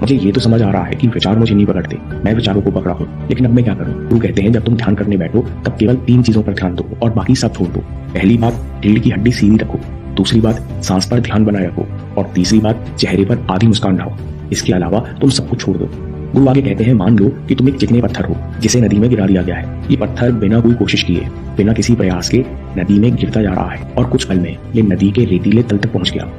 मुझे ये तो समझ आ रहा है कि विचार मुझे नहीं पकड़ते, मैं विचारों को पकड़ा हूँ। लेकिन अब मैं क्या करूँ? गुरु कहते हैं जब तुम ध्यान करने बैठो तब केवल 3 चीजों पर ध्यान दो और बाकी सब छोड़ दो। पहली बात, रीढ़ की हड्डी सीधी रखो। दूसरी बात, सांस पर ध्यान बनाए रखो। और तीसरी बात, चेहरे पर आधी मुस्कान लाओ। इसके अलावा तुम सब कुछ छोड़ दो। गुरु आगे कहते हैं मान लो कि तुम एक चिकने पत्थर हो जिसे नदी में गिरा दिया गया है। ये पत्थर बिना कोई कोशिश किए, बिना किसी प्रयास के नदी में गिरता जा रहा है और कुछ पल में ये नदी के रेतीले तल तक पहुंच गया।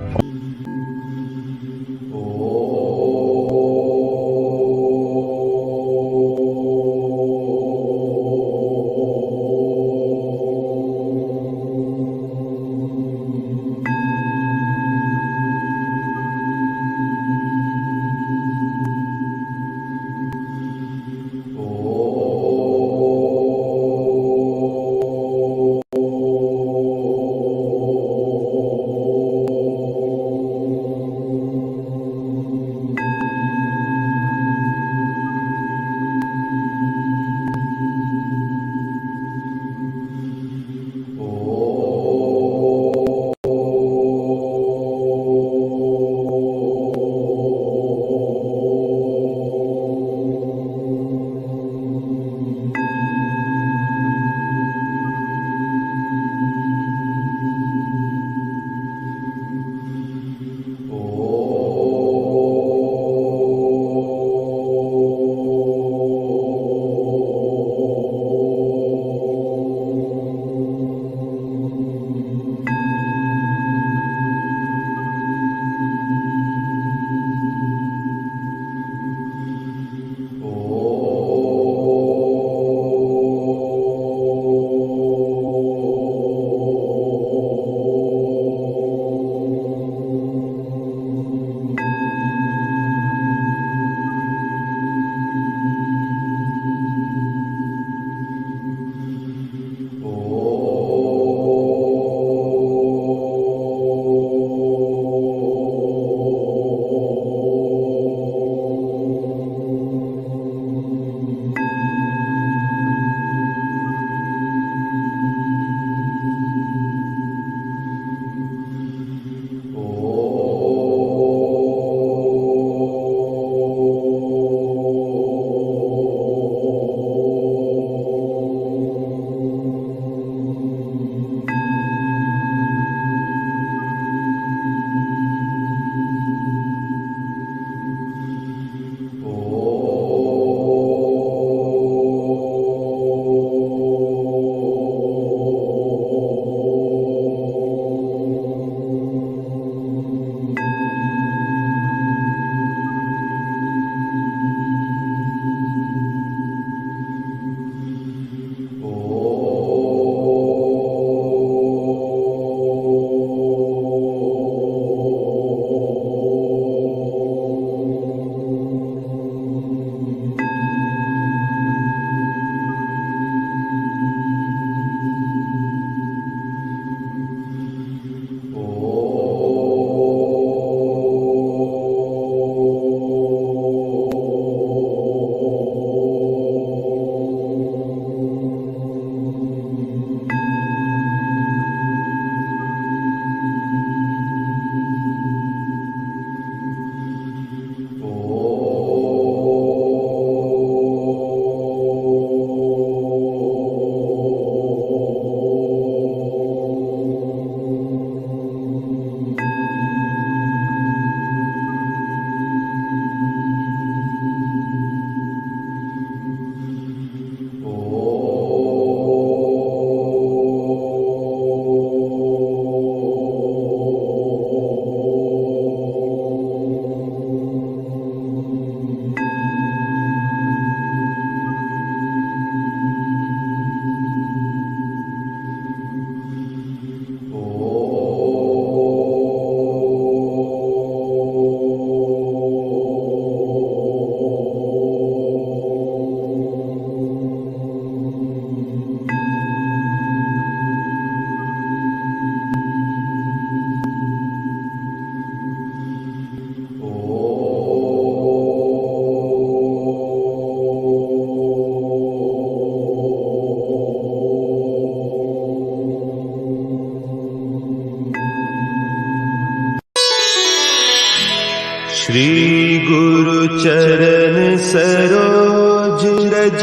गुरु चरण सरोज रज,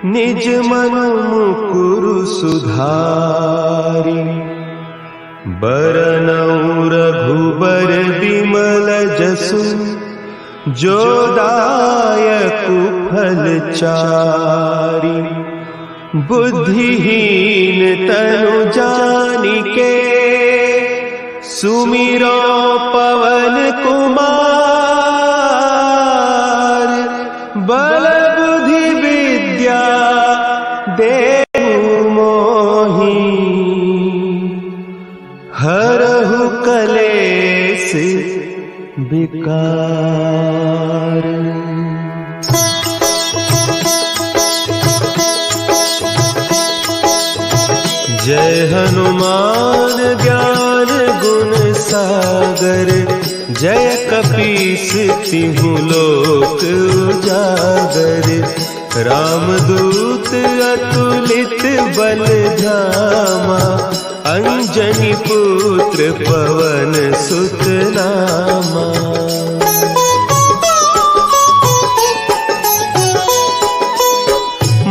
निज मन मुकुरु सुधारि। बरनउँ रघुबर बिमल जसु, जो दायकु फल चारि। बुद्धिहीन तनु जानिके, सुमिरो पवन कुमार। बल बुद्धि विद्या देहु मोहि, हरहु कलेस विकार। जय हनुमान ज्ञान गुण सागर, जय कपीस तिहु लोक उजागर। रामदूत अतुलित बल धामा, अंजनी पुत्र पवन सुत नामा।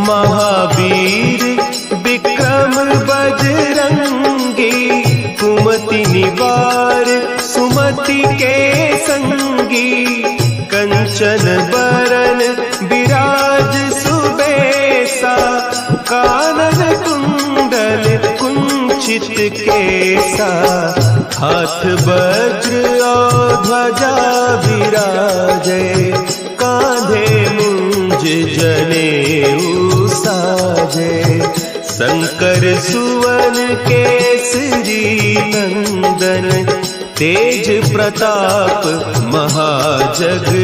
महावीर विक्रम बजरंगी, कुमति निवार सुमति के संगी। कंचन बरन विराज सुबेसा, कानन कुंडल कुंचित केसा। हाथ वज्र और ध्वजा विराजे, कांधे मुंज जनेऊ साजे। शंकर सुवन केसरी नंदन, तेज प्रताप महाजगवंदन।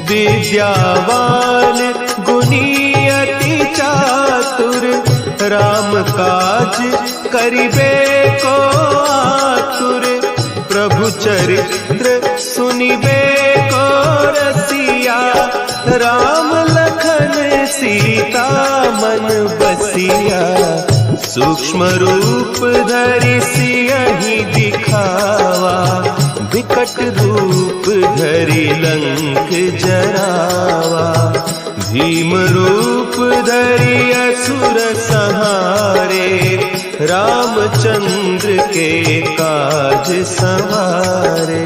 विद्यावान गुणी अति चातुर, राम काज करिबे को आतुर। प्रभु चरित्र सुनिबे को रसिया, राम लखन सीता मन बसिया। सूक्ष्म रूप धरि सियहि दिखावा, विकट रूप धरि लंक जरावा। भीम रूप धरि असुर संहारे, रामचंद्र के काज सवारे।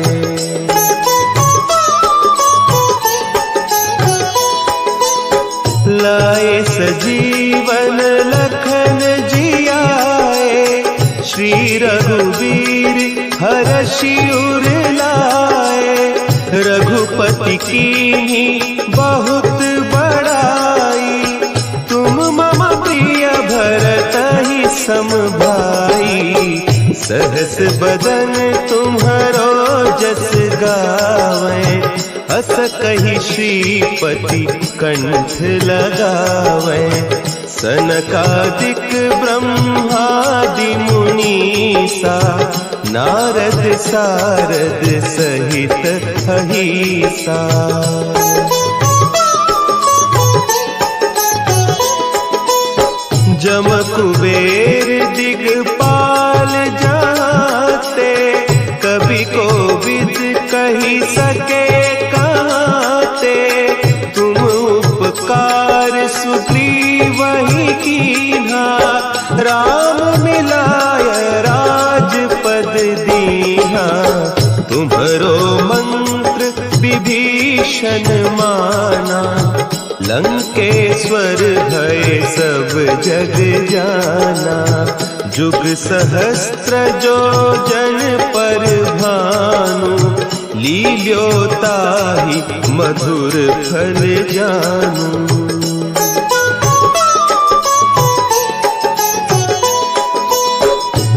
लाए सजीवन लखन जियाए, श्री रघुवीर हरषि उर लाए। रघुपति कीन्ही बहुत बड़ाई, तुम मम प्रिय भरतहि सम भाई। सहस बदन तुम्हरो जस गावें, अस कहि श्रीपति कंठ लगावें। सनकादिक ब्रह्मादि मुनीसा, नारद सारद सहित अहीसा। जम कुबेर दिगपाल जाते, कवि कोविद कही सके कहते। तुम उपकार सुग्रीवहि कीन्हा, राम मिलाय राजपद दीन्हा। तुम्हरो मंत्र विभीषण माना, लंकेश्वर भय सब जग जाना। जुग सहस्त्र जो जन पर भानु, लील्योताहि मधुर फल जानू।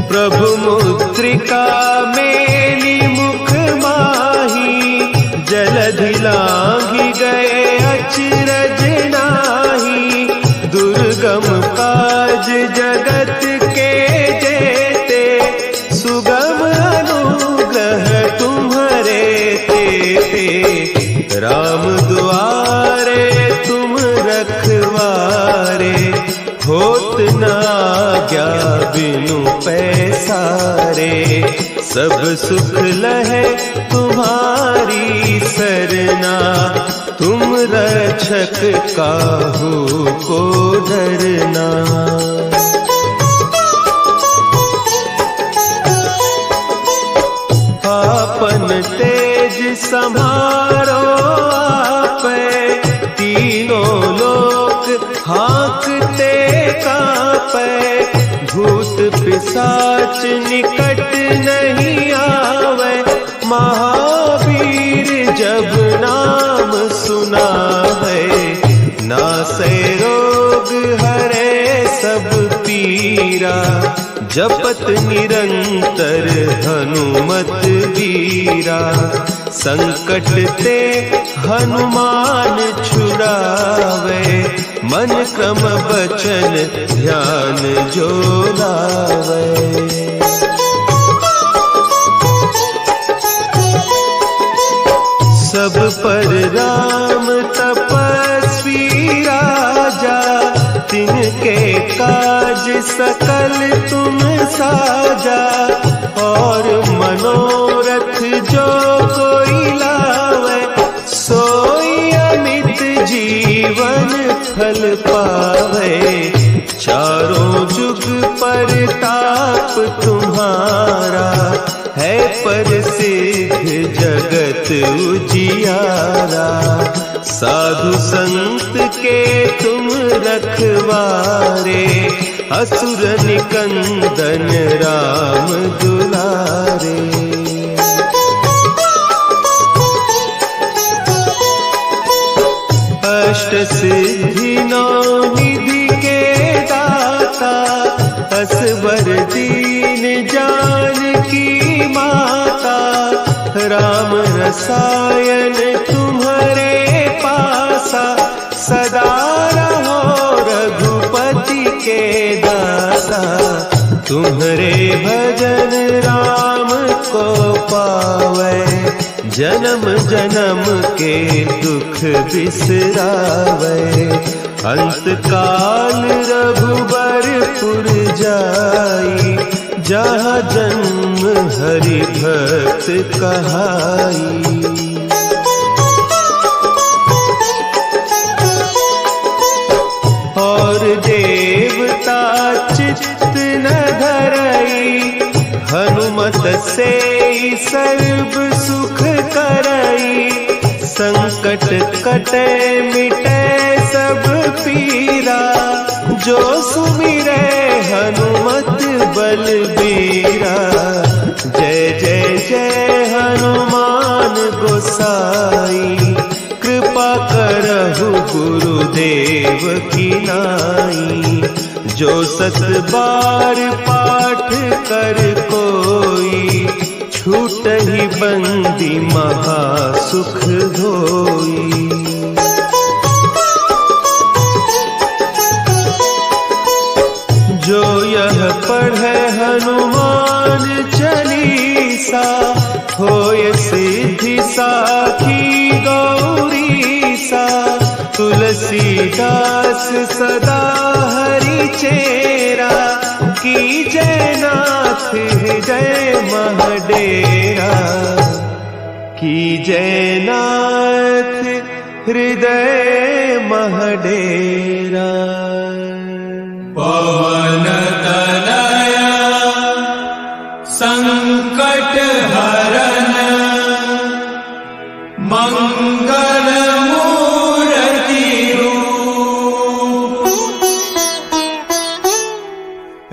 प्रभु मुद्रिका मेली मुख माही, जलधि लांघि गए अचरज नाही। दुर्गम काज जगत के जेते, सुगम अनुग्रह तुम्हरे तेते। राम दुआरे तुम रखवारे, होत न आज्ञा बिनु पैसारे, सब सुख लहे तुम्हारी सरना, तुम रक्षक काहू को डरना। आपन तेज संभारो आपे, तीनों लोक हाँकते कांपे, भूत पिशाच निकट नहीं आवे, महावीर जब नाम सुना है, नासे रोग हरे सब पीरा, जपत निरंतर हनुमत वीरा, संकट ते हनुमान छुड़ावे, मन क्रम बचन ध्यान जो लावे। सब पर राम तपस्वी राजा, तिनके काज सकल तुम साजा, और मनोरथ जो कोई लावे, सोई अमित जीवन फल पावे, चारों जुग परताप तुम्हारा, है प्रसिद्ध जगत उजियारा, साधु संत के तुम रखवारे, असुर निकंदन राम दुलारे। अष्ट सिद्धि नौ निधि के दाता, असवर दीन जानकी माता, राम रसायन तुम्हारे पासा, सदा रहो रघुपति के दासा, तुम्हारे भजन राम को पावे, जन्म जन्म के दुख बिसरावे, अंत काल रघुबरपुर जाई, जहाँ जन्म हरि भक्त कहाई। और देवता चित्त न धरई, हनुमत से सर्व सुख करई, संकट कटे मिटे सब पीरा, जो सुमिरे हनुमत बलबीरा, जय जय जय हनुमान गोसाई, कृपा करहु गुरुदेव की नाई, जो सत बार पाठ कर कोई, छूट ही बंदी महा सुख होई। जो यह पढ़े हनुमान चालीसा, होय सिद्धि साखी गौरीसा, तुलसीदास सदा हरि चेरा, की जयनाथ हृदय महडेरा, की जयनाथ हृदय महडेरा। पवन तनया संकट हरन, मंगल मूर्ति रूप,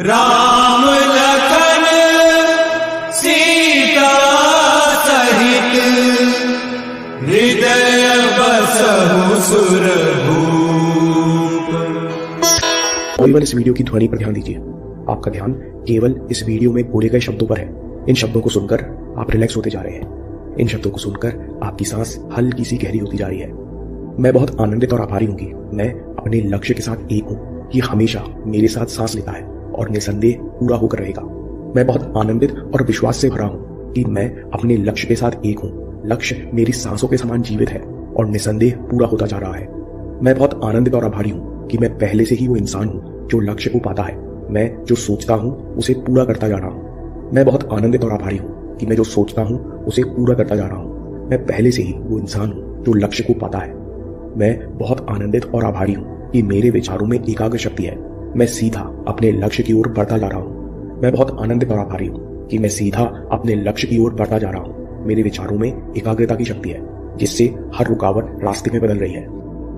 राम लखन सीता सहित, हृदय बसहु सुरभूप। केवल इस वीडियो की ध्वनि पर ध्यान दीजिए। आपका ध्यान केवल इस वीडियो में बोले गए शब्दों पर है। इन शब्दों को सुनकर आप रिलैक्स होते जा रहे हैं। इन शब्दों को सुनकर आपकी सांस हल्की सी गहरी होती जा रही है। मैं बहुत आनंदित और आभारी हूँ कि मैं अपने लक्ष्य के साथ एक हूँ। ये हमेशा मेरे साथ सांस लेता है और निसंदेह पूरा होकर रहेगा। मैं बहुत आनंदित और विश्वास से भरा हूँ कि मैं अपने लक्ष्य के साथ एक हूँ। लक्ष्य मेरी सांसों के समान जीवित है और निसंदेह पूरा होता जा रहा है। मैं बहुत आनंदित और आभारी हूँ कि मैं पहले से ही वो इंसान हूँ जो लक्ष्य को पाता है। मैं जो सोचता हूँ उसे पूरा करता जा रहा हूँ। मैं बहुत आनंदित और आभारी हूँ कि मैं जो सोचता हूँ उसे पूरा करता जा रहा हूँ। मैं पहले से ही वो इंसान हूँ जो लक्ष्य को पाता है। मैं बहुत आनंदित और आभारी हूँ कि मेरे विचारों में एकाग्र शक्ति है। मैं सीधा अपने लक्ष्य की ओर बढ़ता जा रहा हूँ। मैं बहुत आनंदित और आभारी हूँ कि मैं सीधा अपने लक्ष्य की ओर बढ़ता जा रहा हूँ। मेरे विचारों में एकाग्रता की शक्ति है जिससे हर रुकावट रास्ते में बदल रही है।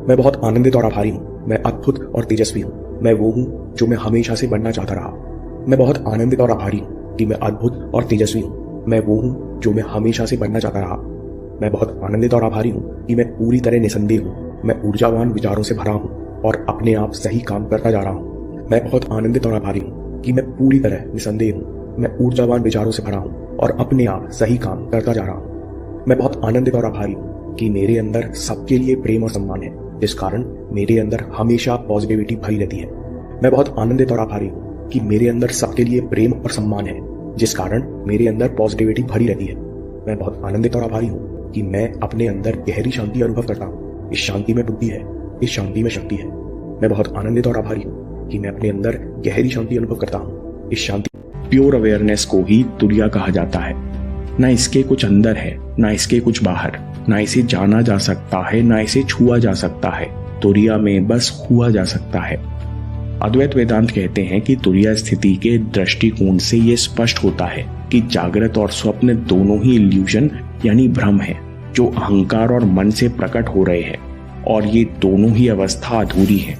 मैं बहुत आनंदित और आभारी हूँ। मैं अद्भुत और तेजस्वी हूँ। मैं वो हूँ जो मैं हमेशा से बनना चाहता रहा। मैं बहुत आनंदित और आभारी हूँ कि मैं अद्भुत और तेजस्वी हूँ। मैं वो हूँ जो मैं हमेशा से बनना चाहता रहा। मैं बहुत आनंदित और आभारी हूँ कि मैं पूरी तरह निसंदेह हूँ। मैं ऊर्जावान विचारों से भरा हूँ और अपने आप सही काम करता जा रहा हूँ। मैं बहुत आनंदित और आभारी हूँ कि मैं पूरी तरह निसंदेह हूँ। मैं ऊर्जावान विचारों से भरा हूँ और अपने आप सही काम करता जा रहा हूँ। मैं बहुत आनंदित और आभारी हूँ कि मेरे अंदर सबके लिए प्रेम और सम्मान है, जिस कारण मेरे अंदर हमेशा पॉजिटिविटी भरी रहती है। मैं बहुत आनंदित और आभारी हूँ कि मेरे अंदर सबके लिए प्रेम और सम्मान है, जिस कारण मेरे अंदर पॉजिटिविटी भरी रहती है। मैं बहुत आनंदित और आभारी हूँ कि मैं अपने अंदर गहरी शांति अनुभव करता हूँ। इस शांति में बुद्धि है, इस शांति में शक्ति है। मैं बहुत आनंदित और आभारी हूँ कि मैं अपने अंदर गहरी शांति अनुभव करता हूँ। इस शांति प्योर अवेयरनेस को ही तुरिया कहा जाता है। ना इसके कुछ अंदर है, ना इसके कुछ बाहर, ना इसे जाना जा सकता है, ना इसे छुआ जा सकता है। तुरिया में बस हुआ जा सकता है। अद्वैत वेदांत कहते हैं कि तुरिया स्थिति के दृष्टिकोण से यह स्पष्ट होता है कि जागृत और स्वप्न दोनों ही इल्यूजन यानी भ्रम है, जो अहंकार और मन से प्रकट हो रहे हैं, और ये दोनों ही अवस्था अधूरी है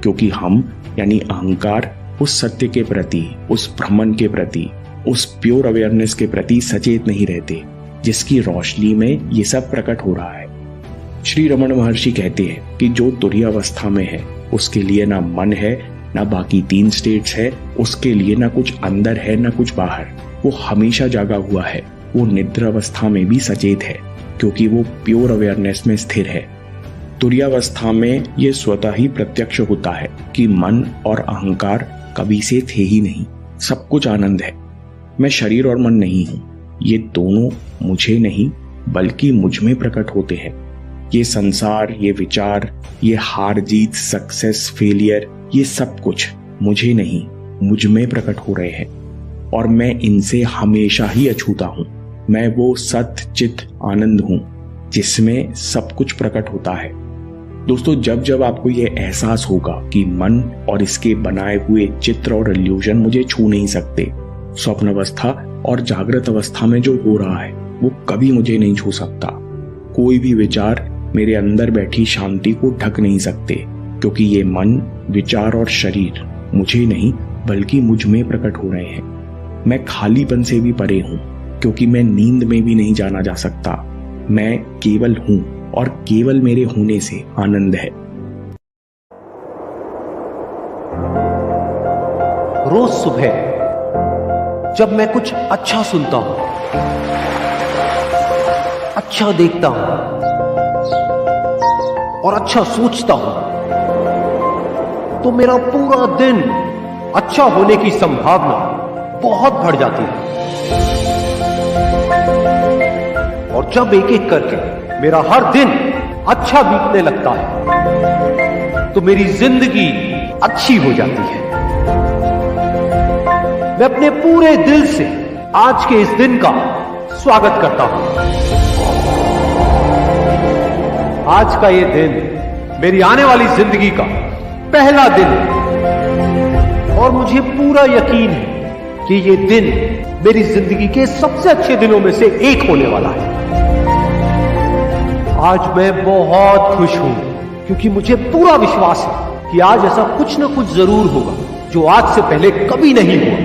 क्योंकि हम यानी अहंकार उस सत्य के प्रति, उस भ्रमण के प्रति, उस प्योर अवेयरनेस के प्रति सचेत नहीं रहते जिसकी रोशनी में ये सब प्रकट हो रहा है। श्री रमण महर्षि कहते हैं कि जो तुरीय अवस्था में है उसके लिए ना मन है, ना बाकी 3 स्टेट्स है, उसके लिए ना कुछ अंदर है ना कुछ बाहर। वो हमेशा जागा हुआ है। वो निद्रा अवस्था में भी सचेत है क्योंकि वो प्योर अवेयरनेस में स्थिर है। तुरीयावस्था में ये स्वतः ही प्रत्यक्ष होता है कि मन और अहंकार कभी से थे ही नहीं। सब कुछ आनंद है। मैं शरीर और मन नहीं हूं। ये दोनों मुझे नहीं बल्कि मुझ में प्रकट होते हैं। ये संसार, ये विचार, ये हार जीत, सक्सेस, फेलियर, ये सब कुछ मुझे नहीं मुझ में प्रकट हो रहे हैं और मैं इनसे हमेशा ही अछूता हूं। मैं वो सत्य चित आनंद हूं जिसमें सब कुछ प्रकट होता है। दोस्तों, जब जब आपको यह एहसास होगा कि मन और इसके बनाए हुए चित्र और इल्यूजन मुझे छू नहीं सकते, स्वप्न अवस्था और जागृत अवस्था में जो हो रहा है वो कभी मुझे नहीं छू सकता। कोई भी विचार मेरे अंदर बैठी शांति को ढक नहीं सकते क्योंकि ये मन, विचार और शरीर मुझे नहीं बल्कि मुझ में प्रकट हो रहे हैं। मैं खालीपन से भी परे हूं क्योंकि मैं नींद में भी नहीं जाना जा सकता। मैं केवल हूं और केवल मेरे होने से आनंद है। रोज सुबह जब मैं कुछ अच्छा सुनता हूं, अच्छा देखता हूं और अच्छा सोचता हूं तो मेरा पूरा दिन अच्छा होने की संभावना बहुत बढ़ जाती है। और जब एक एक करके मेरा हर दिन अच्छा बीतने लगता है तो मेरी जिंदगी अच्छी हो जाती है। मैं अपने पूरे दिल से आज के इस दिन का स्वागत करता हूं। आज का ये दिन मेरी आने वाली जिंदगी का पहला दिन है और मुझे पूरा यकीन है कि ये दिन मेरी जिंदगी के सबसे अच्छे दिनों में से एक होने वाला है। आज मैं बहुत खुश हूं क्योंकि मुझे पूरा विश्वास है कि आज ऐसा कुछ ना कुछ जरूर होगा जो आज से पहले कभी नहीं हुआ।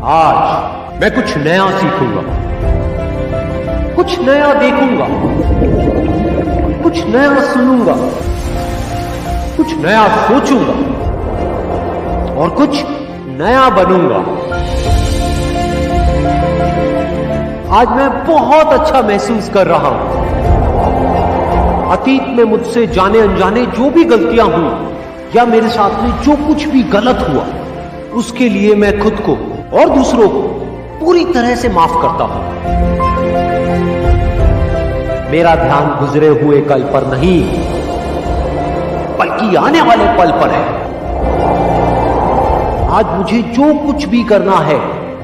आज मैं कुछ नया सीखूंगा, कुछ नया देखूंगा, कुछ नया सुनूंगा, कुछ नया सोचूंगा और कुछ नया बनूंगा। आज मैं बहुत अच्छा महसूस कर रहा हूं। अतीत में मुझसे जाने अनजाने जो भी गलतियां हुई या मेरे साथ में जो कुछ भी गलत हुआ उसके लिए मैं खुद को और दूसरों को पूरी तरह से माफ करता हूं। मेरा ध्यान गुजरे हुए कल पर नहीं बल्कि आने वाले पल पर है। आज मुझे जो कुछ भी करना है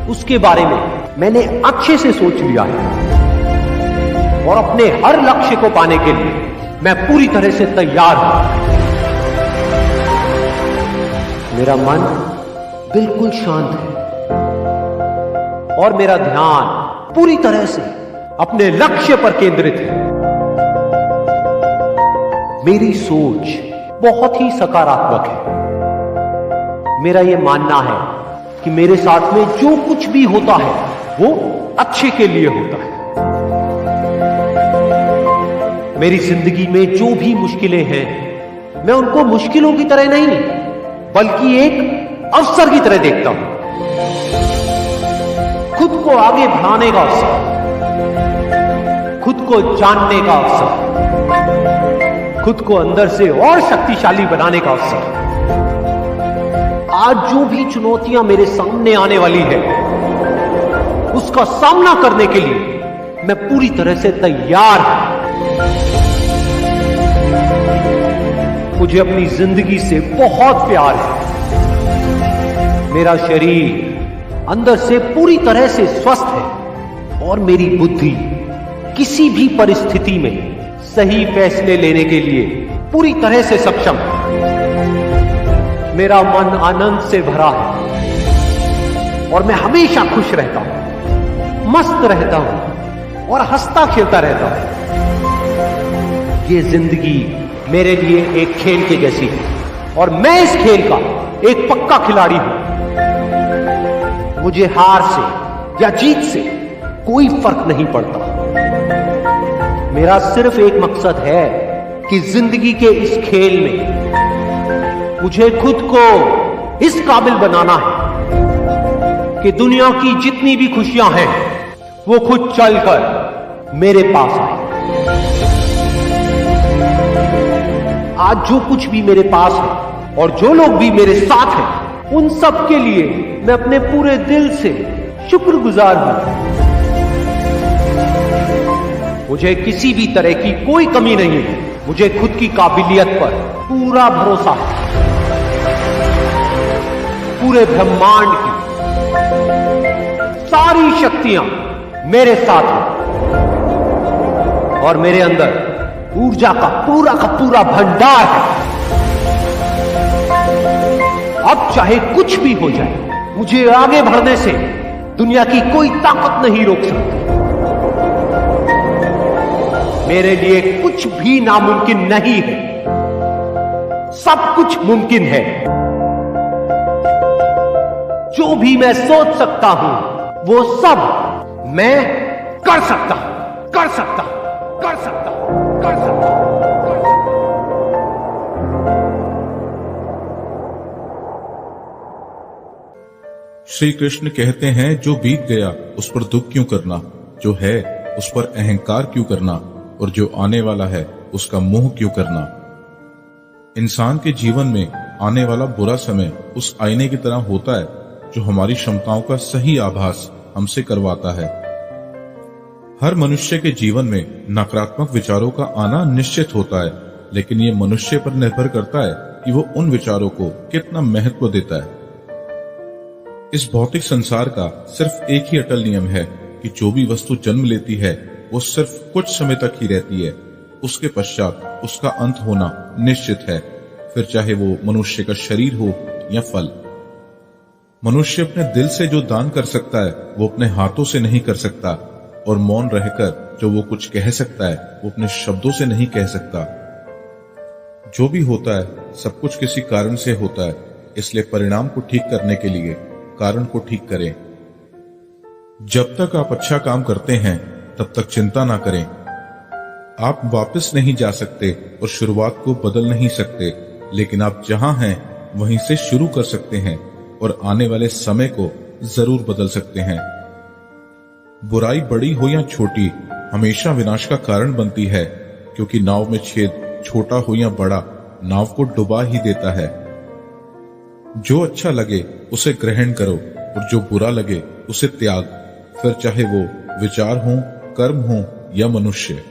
उसके बारे में मैंने अच्छे से सोच लिया है और अपने हर लक्ष्य को पाने के लिए मैं पूरी तरह से तैयार हूं। मेरा मन बिल्कुल शांत है और मेरा ध्यान पूरी तरह से अपने लक्ष्य पर केंद्रित है। मेरी सोच बहुत ही सकारात्मक है। मेरा यह मानना है कि मेरे साथ में जो कुछ भी होता है वो अच्छे के लिए होता है। मेरी जिंदगी में जो भी मुश्किलें हैं मैं उनको मुश्किलों की तरह नहीं बल्कि एक अवसर की तरह देखता हूं। खुद को आगे बढ़ाने का अवसर, खुद को जानने का अवसर, खुद को अंदर से और शक्तिशाली बनाने का अवसर। आज जो भी चुनौतियां मेरे सामने आने वाली है उसका सामना करने के लिए मैं पूरी तरह से तैयार हूं। मुझे अपनी जिंदगी से बहुत प्यार है। मेरा शरीर अंदर से पूरी तरह से स्वस्थ है और मेरी बुद्धि किसी भी परिस्थिति में सही फैसले लेने के लिए पूरी तरह से सक्षम है। मेरा मन आनंद से भरा है और मैं हमेशा खुश रहता हूं, मस्त रहता हूं और हंसता खेलता रहता हूं। ये जिंदगी मेरे लिए एक खेल के जैसी है और मैं इस खेल का एक पक्का खिलाड़ी हूं। मुझे हार से या जीत से कोई फर्क नहीं पड़ता। मेरा सिर्फ एक मकसद है कि जिंदगी के इस खेल में मुझे खुद को इस काबिल बनाना है कि दुनिया की जितनी भी खुशियां हैं वो खुद चलकर मेरे पास आए। आज जो कुछ भी मेरे पास है और जो लोग भी मेरे साथ हैं उन सब के लिए मैं अपने पूरे दिल से शुक्रगुजार हूं। मुझे किसी भी तरह की कोई कमी नहीं है। मुझे खुद की काबिलियत पर पूरा भरोसा है। पूरे ब्रह्मांड की सारी शक्तियां मेरे साथ हैं और मेरे अंदर ऊर्जा का पूरा भंडार है। अब चाहे कुछ भी हो जाए मुझे आगे बढ़ने से दुनिया की कोई ताकत नहीं रोक सकती। मेरे लिए कुछ भी नामुमकिन नहीं है, सब कुछ मुमकिन है। जो भी मैं सोच सकता हूं वो सब मैं कर सकता हूं, कर सकता हूं, कर सकता हूं, कर सकता हूं। श्री कृष्ण कहते हैं जो बीत गया उस पर दुख क्यों करना, जो है उस पर अहंकार क्यों करना और जो आने वाला है उसका मोह क्यों करना। इंसान के जीवन में आने वाला बुरा समय उस आईने की तरह होता है जो हमारी क्षमताओं का सही आभास हमसे करवाता है। हर मनुष्य के जीवन में नकारात्मक विचारों का आना निश्चित होता है, लेकिन ये मनुष्य पर निर्भर करता है कि वो उन विचारों को कितना महत्व देता है। इस भौतिक संसार का सिर्फ एक ही अटल नियम है कि जो भी वस्तु जन्म लेती है वो सिर्फ कुछ समय तक ही रहती है, उसके पश्चात उसका अंत होना निश्चित है, फिर चाहे वो मनुष्य का शरीर हो या फल। मनुष्य अपने दिल से जो दान कर सकता है वो अपने हाथों से नहीं कर सकता, और मौन रहकर जो वो कुछ कह सकता है वो अपने शब्दों से नहीं कह सकता। जो भी होता है सब कुछ किसी कारण से होता है, इसलिए परिणाम को ठीक करने के लिए कारण को ठीक करें। जब तक आप अच्छा काम करते हैं तब तक चिंता ना करें। आप वापस नहीं जा सकते और शुरुआत को बदल नहीं सकते, लेकिन आप जहां हैं वहीं से शुरू कर सकते हैं और आने वाले समय को जरूर बदल सकते हैं। बुराई बड़ी हो या छोटी हमेशा विनाश का कारण बनती है, क्योंकि नाव में छेद छोटा हो या बड़ा नाव को डुबा ही देता है। जो अच्छा लगे उसे ग्रहण करो और जो बुरा लगे उसे त्याग, फिर चाहे वो विचार हो, कर्म हो या मनुष्य।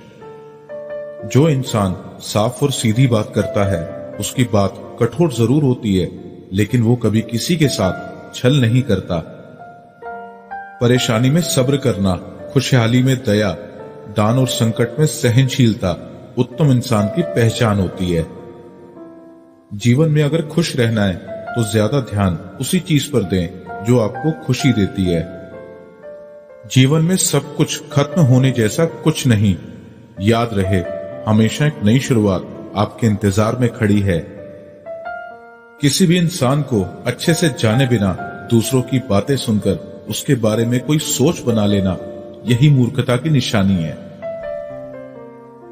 जो इंसान साफ और सीधी बात करता है उसकी बात कठोर जरूर होती है, लेकिन वो कभी किसी के साथ छल नहीं करता। परेशानी में सब्र करना, खुशहाली में दया, दान और संकट में सहनशीलता उत्तम इंसान की पहचान होती है। जीवन में अगर खुश रहना है तो ज्यादा ध्यान उसी चीज पर दें जो आपको खुशी देती है। जीवन में सब कुछ खत्म होने जैसा कुछ नहीं। याद रहे, हमेशा एक नई शुरुआत आपके इंतजार में खड़ी है। किसी भी इंसान को अच्छे से जाने बिना दूसरों की बातें सुनकर उसके बारे में कोई सोच बना लेना, यही मूर्खता की निशानी है।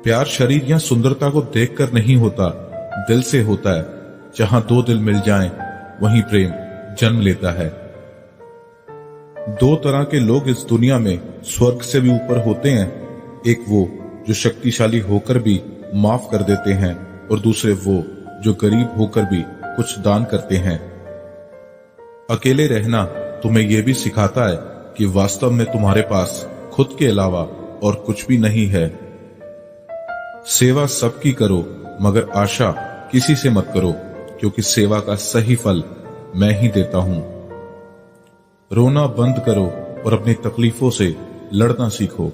प्यार शरीर या सुंदरता को देखकर नहीं होता, दिल से होता है। जहां दो दिल मिल जाएं, वहीं प्रेम जन्म लेता है। दो तरह के लोग इस दुनिया में स्वर्ग से भी ऊपर होते हैं। एक वो जो शक्तिशाली होकर भी माफ कर देते हैं, और दूसरे वो जो गरीब होकर भी कुछ दान करते हैं। अकेले रहना तुम्हें यह भी सिखाता है कि वास्तव में तुम्हारे पास खुद के अलावा और कुछ भी नहीं है। सेवा सबकी करो, मगर आशा किसी से मत करो, क्योंकि सेवा का सही फल मैं ही देता हूं। रोना बंद करो और अपनी तकलीफों से लड़ना सीखो।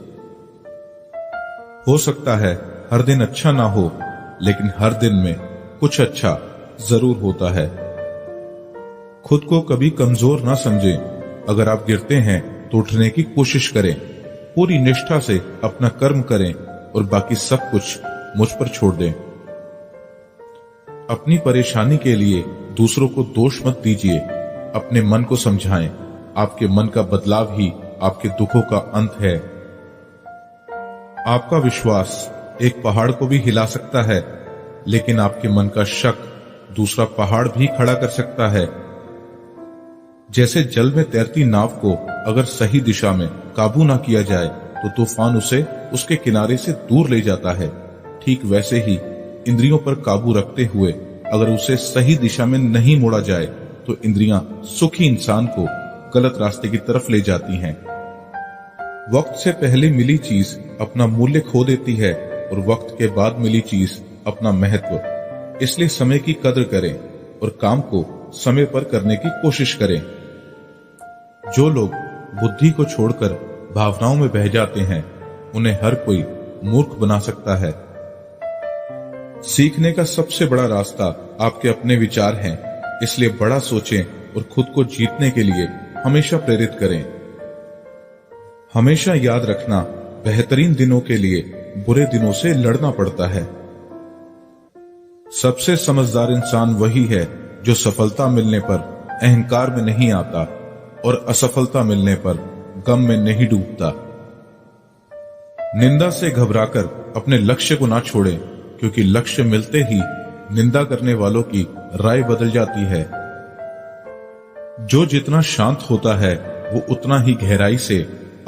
हो सकता है हर दिन अच्छा ना हो, लेकिन हर दिन में कुछ अच्छा जरूर होता है। खुद को कभी कमजोर ना समझें। अगर आप गिरते हैं तो उठने की कोशिश करें। पूरी निष्ठा से अपना कर्म करें और बाकी सब कुछ मुझ पर छोड़ दें। अपनी परेशानी के लिए दूसरों को दोष मत दीजिए, अपने मन को समझाएं। आपके मन का बदलाव ही आपके दुखों का अंत है। आपका विश्वास एक पहाड़ को भी हिला सकता है, लेकिन आपके मन का शक दूसरा पहाड़ भी खड़ा कर सकता है। जैसे जल में तैरती नाव को अगर सही दिशा में काबू ना किया जाए तो तूफान उसे उसके किनारे से दूर ले जाता है, ठीक वैसे ही इंद्रियों पर काबू रखते हुए अगर उसे सही दिशा में नहीं मोड़ा जाए तो इंद्रियां सुखी इंसान को गलत रास्ते की तरफ ले जाती हैं। वक्त से पहले मिली चीज अपना मूल्य खो देती है और वक्त के बाद मिली चीज अपना महत्व। इसलिए समय की कदर करें और काम को समय पर करने की कोशिश करें। जो लोग बुद्धि को छोड़कर भावनाओं में बह जाते हैं, उन्हें हर कोई मूर्ख बना सकता है। सीखने का सबसे बड़ा रास्ता आपके अपने विचार हैं, इसलिए बड़ा सोचें और खुद को जीतने के लिए हमेशा प्रेरित करें। हमेशा याद रखना, बेहतरीन दिनों के लिए बुरे दिनों से लड़ना पड़ता है। सबसे समझदार इंसान वही है जो सफलता मिलने पर अहंकार में नहीं आता और असफलता मिलने पर गम में नहीं डूबता। निंदा से घबराकर अपने लक्ष्य को ना छोड़ें, क्योंकि लक्ष्य मिलते ही निंदा करने वालों की राय बदल जाती है। जो जितना शांत होता है वो उतना ही गहराई से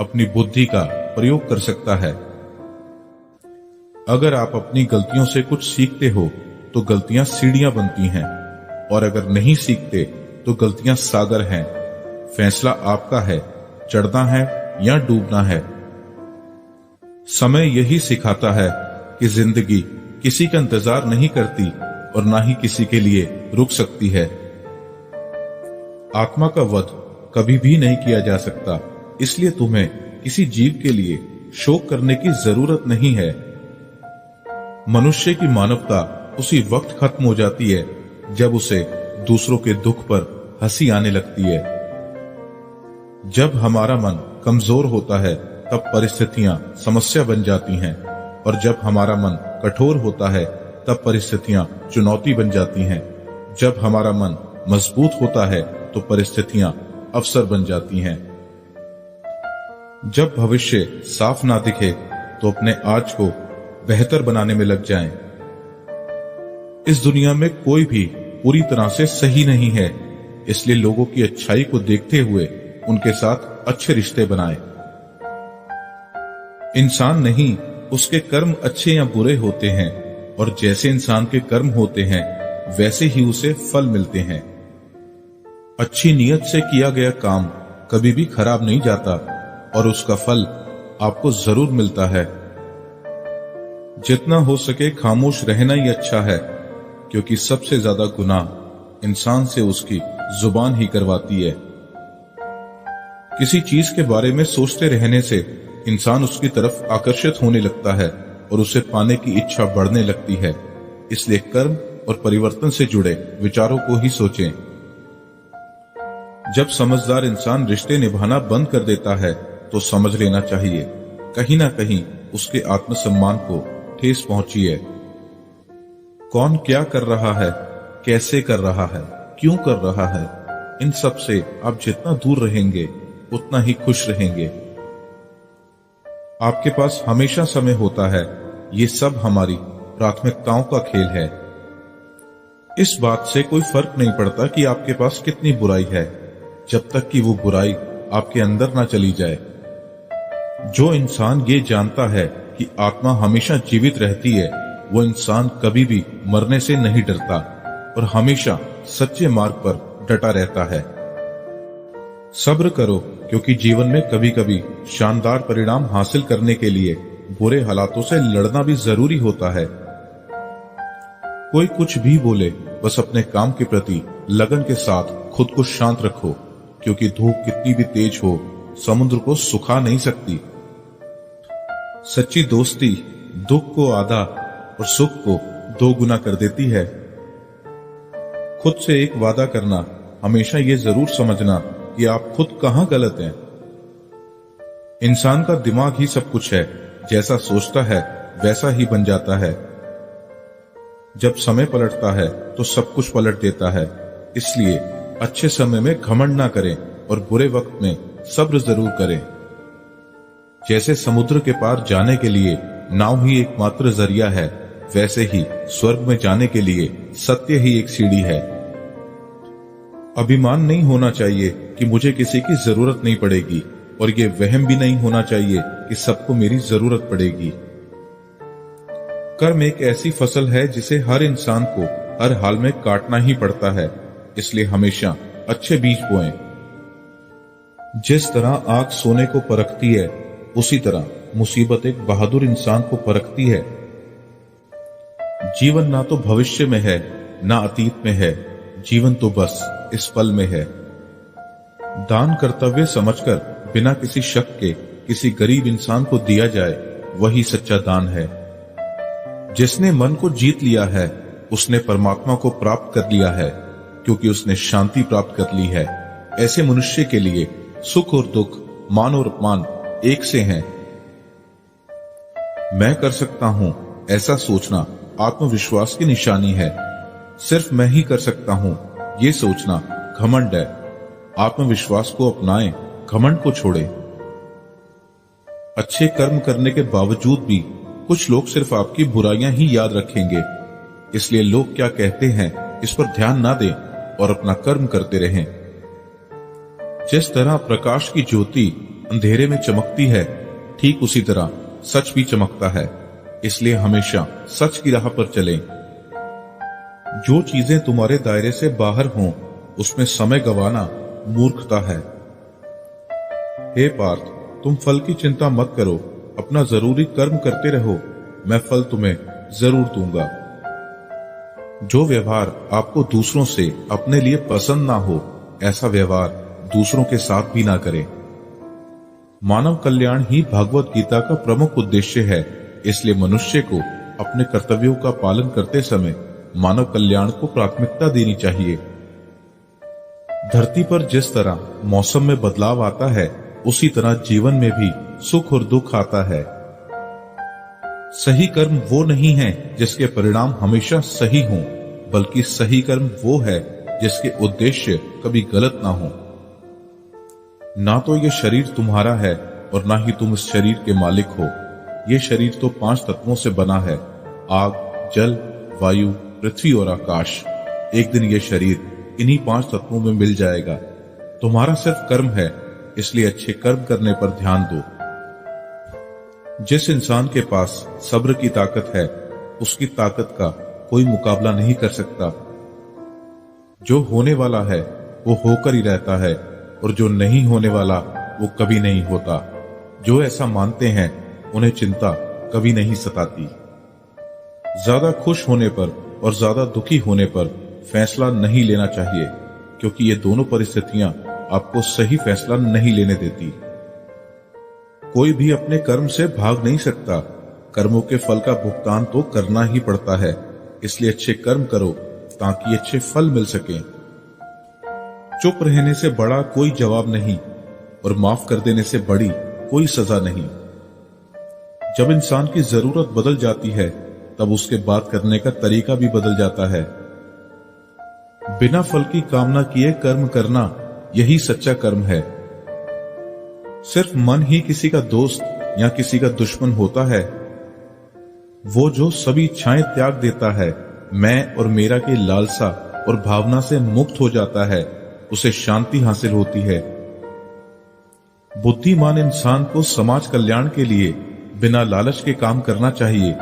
अपनी बुद्धि का प्रयोग कर सकता है। अगर आप अपनी गलतियों से कुछ सीखते हो तो गलतियां सीढ़ियां बनती हैं, और अगर नहीं सीखते तो गलतियां सागर हैं। फैसला आपका है, चढ़ना है या डूबना है। समय यही सिखाता है कि जिंदगी किसी का इंतजार नहीं करती और ना ही किसी के लिए रुक सकती है। आत्मा का वध कभी भी नहीं किया जा सकता, इसलिए तुम्हें किसी जीव के लिए शोक करने की जरूरत नहीं है। मनुष्य की मानवता उसी वक्त खत्म हो जाती है जब उसे दूसरों के दुख पर हंसी आने लगती है। जब हमारा मन कमजोर होता है तब परिस्थितियां समस्या बन जाती हैं, और जब हमारा मन कठोर होता है तब परिस्थितियां चुनौती बन जाती हैं। जब हमारा मन मजबूत होता है तो परिस्थितियां अवसर बन जाती हैं। जब भविष्य साफ ना दिखे तो अपने आज को बेहतर बनाने में लग जाएं। इस दुनिया में कोई भी पूरी तरह से सही नहीं है, इसलिए लोगों की अच्छाई को देखते हुए उनके साथ अच्छे रिश्ते बनाएं। इंसान नहीं, उसके कर्म अच्छे या बुरे होते हैं, और जैसे इंसान के कर्म होते हैं वैसे ही उसे फल मिलते हैं। अच्छी नीयत से किया गया काम कभी भी खराब नहीं जाता और उसका फल आपको जरूर मिलता है। जितना हो सके खामोश रहना ही अच्छा है, क्योंकि सबसे ज्यादा गुनाह इंसान से उसकी जुबान ही करवाती है। किसी चीज के बारे में सोचते रहने से इंसान उसकी तरफ आकर्षित होने लगता है और उसे पाने की इच्छा बढ़ने लगती है। इसलिए कर्म और परिवर्तन से जुड़े विचारों को ही सोचें। जब समझदार इंसान रिश्ते निभाना बंद कर देता है तो समझ लेना चाहिए कहीं ना कहीं उसके आत्मसम्मान को ठेस पहुंची है। कौन क्या कर रहा है, कैसे कर रहा है, क्यों कर रहा है, इन सब से आप जितना दूर रहेंगे उतना ही खुश रहेंगे। आपके पास हमेशा समय होता है, ये सब हमारी प्राथमिकताओं का खेल है। इस बात से कोई फर्क नहीं पड़ता कि आपके पास कितनी बुराई है, जब तक कि वो बुराई आपके अंदर ना चली जाए। जो इंसान ये जानता है कि आत्मा हमेशा जीवित रहती है, वो इंसान कभी भी मरने से नहीं डरता और हमेशा सच्चे मार्ग पर डटा रहता है। सब्र करो, क्योंकि जीवन में कभी कभी शानदार परिणाम हासिल करने के लिए बुरे हालातों से लड़ना भी जरूरी होता है। कोई कुछ भी बोले, बस अपने काम के प्रति लगन के साथ खुद को शांत रखो, क्योंकि धूप कितनी भी तेज हो समुद्र को सुखा नहीं सकती। सच्ची दोस्ती दुख को आधा और सुख को 2 गुना कर देती है। खुद से एक वादा करना, हमेशा ये जरूर समझना कि आप खुद कहां गलत हैं। इंसान का दिमाग ही सब कुछ है, जैसा सोचता है वैसा ही बन जाता है। जब समय पलटता है तो सब कुछ पलट देता है। इसलिए अच्छे समय में घमंड ना करें और बुरे वक्त में सब्र जरूर करें। जैसे समुद्र के पार जाने के लिए नाव ही एकमात्र जरिया है, वैसे ही स्वर्ग में जाने के लिए सत्य ही एक सीढ़ी है। अभिमान नहीं होना चाहिए कि मुझे किसी की जरूरत नहीं पड़ेगी, और ये वहम भी नहीं होना चाहिए कि सबको मेरी जरूरत पड़ेगी। कर्म एक ऐसी फसल है जिसे हर इंसान को हर हाल में काटना ही पड़ता है। इसलिए हमेशा अच्छे बीज बोएं। जिस तरह आग सोने को परखती है, उसी तरह मुसीबत एक बहादुर इंसान को परखती है। जीवन ना तो भविष्य में है, ना अतीत में है, जीवन तो बस इस पल में है। दान कर्तव्य समझकर बिना किसी शक के किसी गरीब इंसान को दिया जाए, वही सच्चा दान है। जिसने मन को जीत लिया है, उसने परमात्मा को प्राप्त कर लिया है, क्योंकि उसने शांति प्राप्त कर ली है। ऐसे मनुष्य के लिए सुख और दुख, मान और अपमान एक से हैं। मैं कर सकता हूं, ऐसा सोचना आत्मविश्वास की निशानी है। सिर्फ मैं ही कर सकता हूं, ये सोचना घमंड है। आत्मविश्वास को अपनाएं, घमंड को छोड़ें। अच्छे कर्म करने के बावजूद भी कुछ लोग सिर्फ आपकी बुराइयां ही याद रखेंगे। इसलिए लोग क्या कहते हैं इस पर ध्यान ना दें और अपना कर्म करते रहें। जिस तरह प्रकाश की ज्योति अंधेरे में चमकती है, ठीक उसी तरह सच भी चमकता है। इसलिए हमेशा सच की राह पर चलें। जो चीजें तुम्हारे दायरे से बाहर हों, उसमें समय गंवाना मूर्खता है। हे पार्थ, तुम फल की चिंता मत करो, अपना जरूरी कर्म करते रहो, मैं फल तुम्हें जरूर दूंगा। जो व्यवहार आपको दूसरों से अपने लिए पसंद ना हो, ऐसा व्यवहार दूसरों के साथ भी ना करें। मानव कल्याण ही भगवत गीता का प्रमुख उद्देश्य है। इसलिए मनुष्य को अपने कर्तव्यों का पालन करते समय मानव कल्याण को प्राथमिकता देनी चाहिए। धरती पर जिस तरह मौसम में बदलाव आता है, उसी तरह जीवन में भी सुख और दुख आता है। सही कर्म वो नहीं है जिसके परिणाम हमेशा सही हों, बल्कि सही कर्म वो है जिसके उद्देश्य कभी गलत ना हो। ना तो ये शरीर तुम्हारा है और ना ही तुम इस शरीर के मालिक हो। ये शरीर तो 5 तत्वों से बना है, आग, जल, वायु, पृथ्वी और आकाश। एक दिन ये शरीर इन्हीं 5 तत्वों में मिल जाएगा। तुम्हारा सिर्फ कर्म है, इसलिए अच्छे कर्म करने पर ध्यान दो। जिस इंसान के पास सब्र की ताकत है, उसकी ताकत का कोई मुकाबला नहीं कर सकता। जो होने वाला है वो होकर ही रहता है, और जो नहीं होने वाला वो कभी नहीं होता। जो ऐसा मानते हैं उन्हें चिंता कभी नहीं सताती। ज्यादा खुश होने पर और ज्यादा दुखी होने पर फैसला नहीं लेना चाहिए, क्योंकि ये दोनों परिस्थितियां आपको सही फैसला नहीं लेने देती। कोई भी अपने कर्म से भाग नहीं सकता। कर्मों के फल का भुगतान तो करना ही पड़ता है। इसलिए अच्छे कर्म करो ताकि अच्छे फल मिल सकें। चुप रहने से बड़ा कोई जवाब नहीं और माफ कर देने से बड़ी कोई सजा नहीं। जब इंसान की जरूरत बदल जाती है तब उसके बात करने का तरीका भी बदल जाता है। बिना फल की कामना किए कर्म करना यही सच्चा कर्म है। सिर्फ मन ही किसी का दोस्त या किसी का दुश्मन होता है। वो जो सभी इच्छाएं त्याग देता है, मैं और मेरा की लालसा और भावना से मुक्त हो जाता है, उसे शांति हासिल होती है। बुद्धिमान इंसान को समाज कल्याण के लिए बिना लालच के काम करना चाहिए।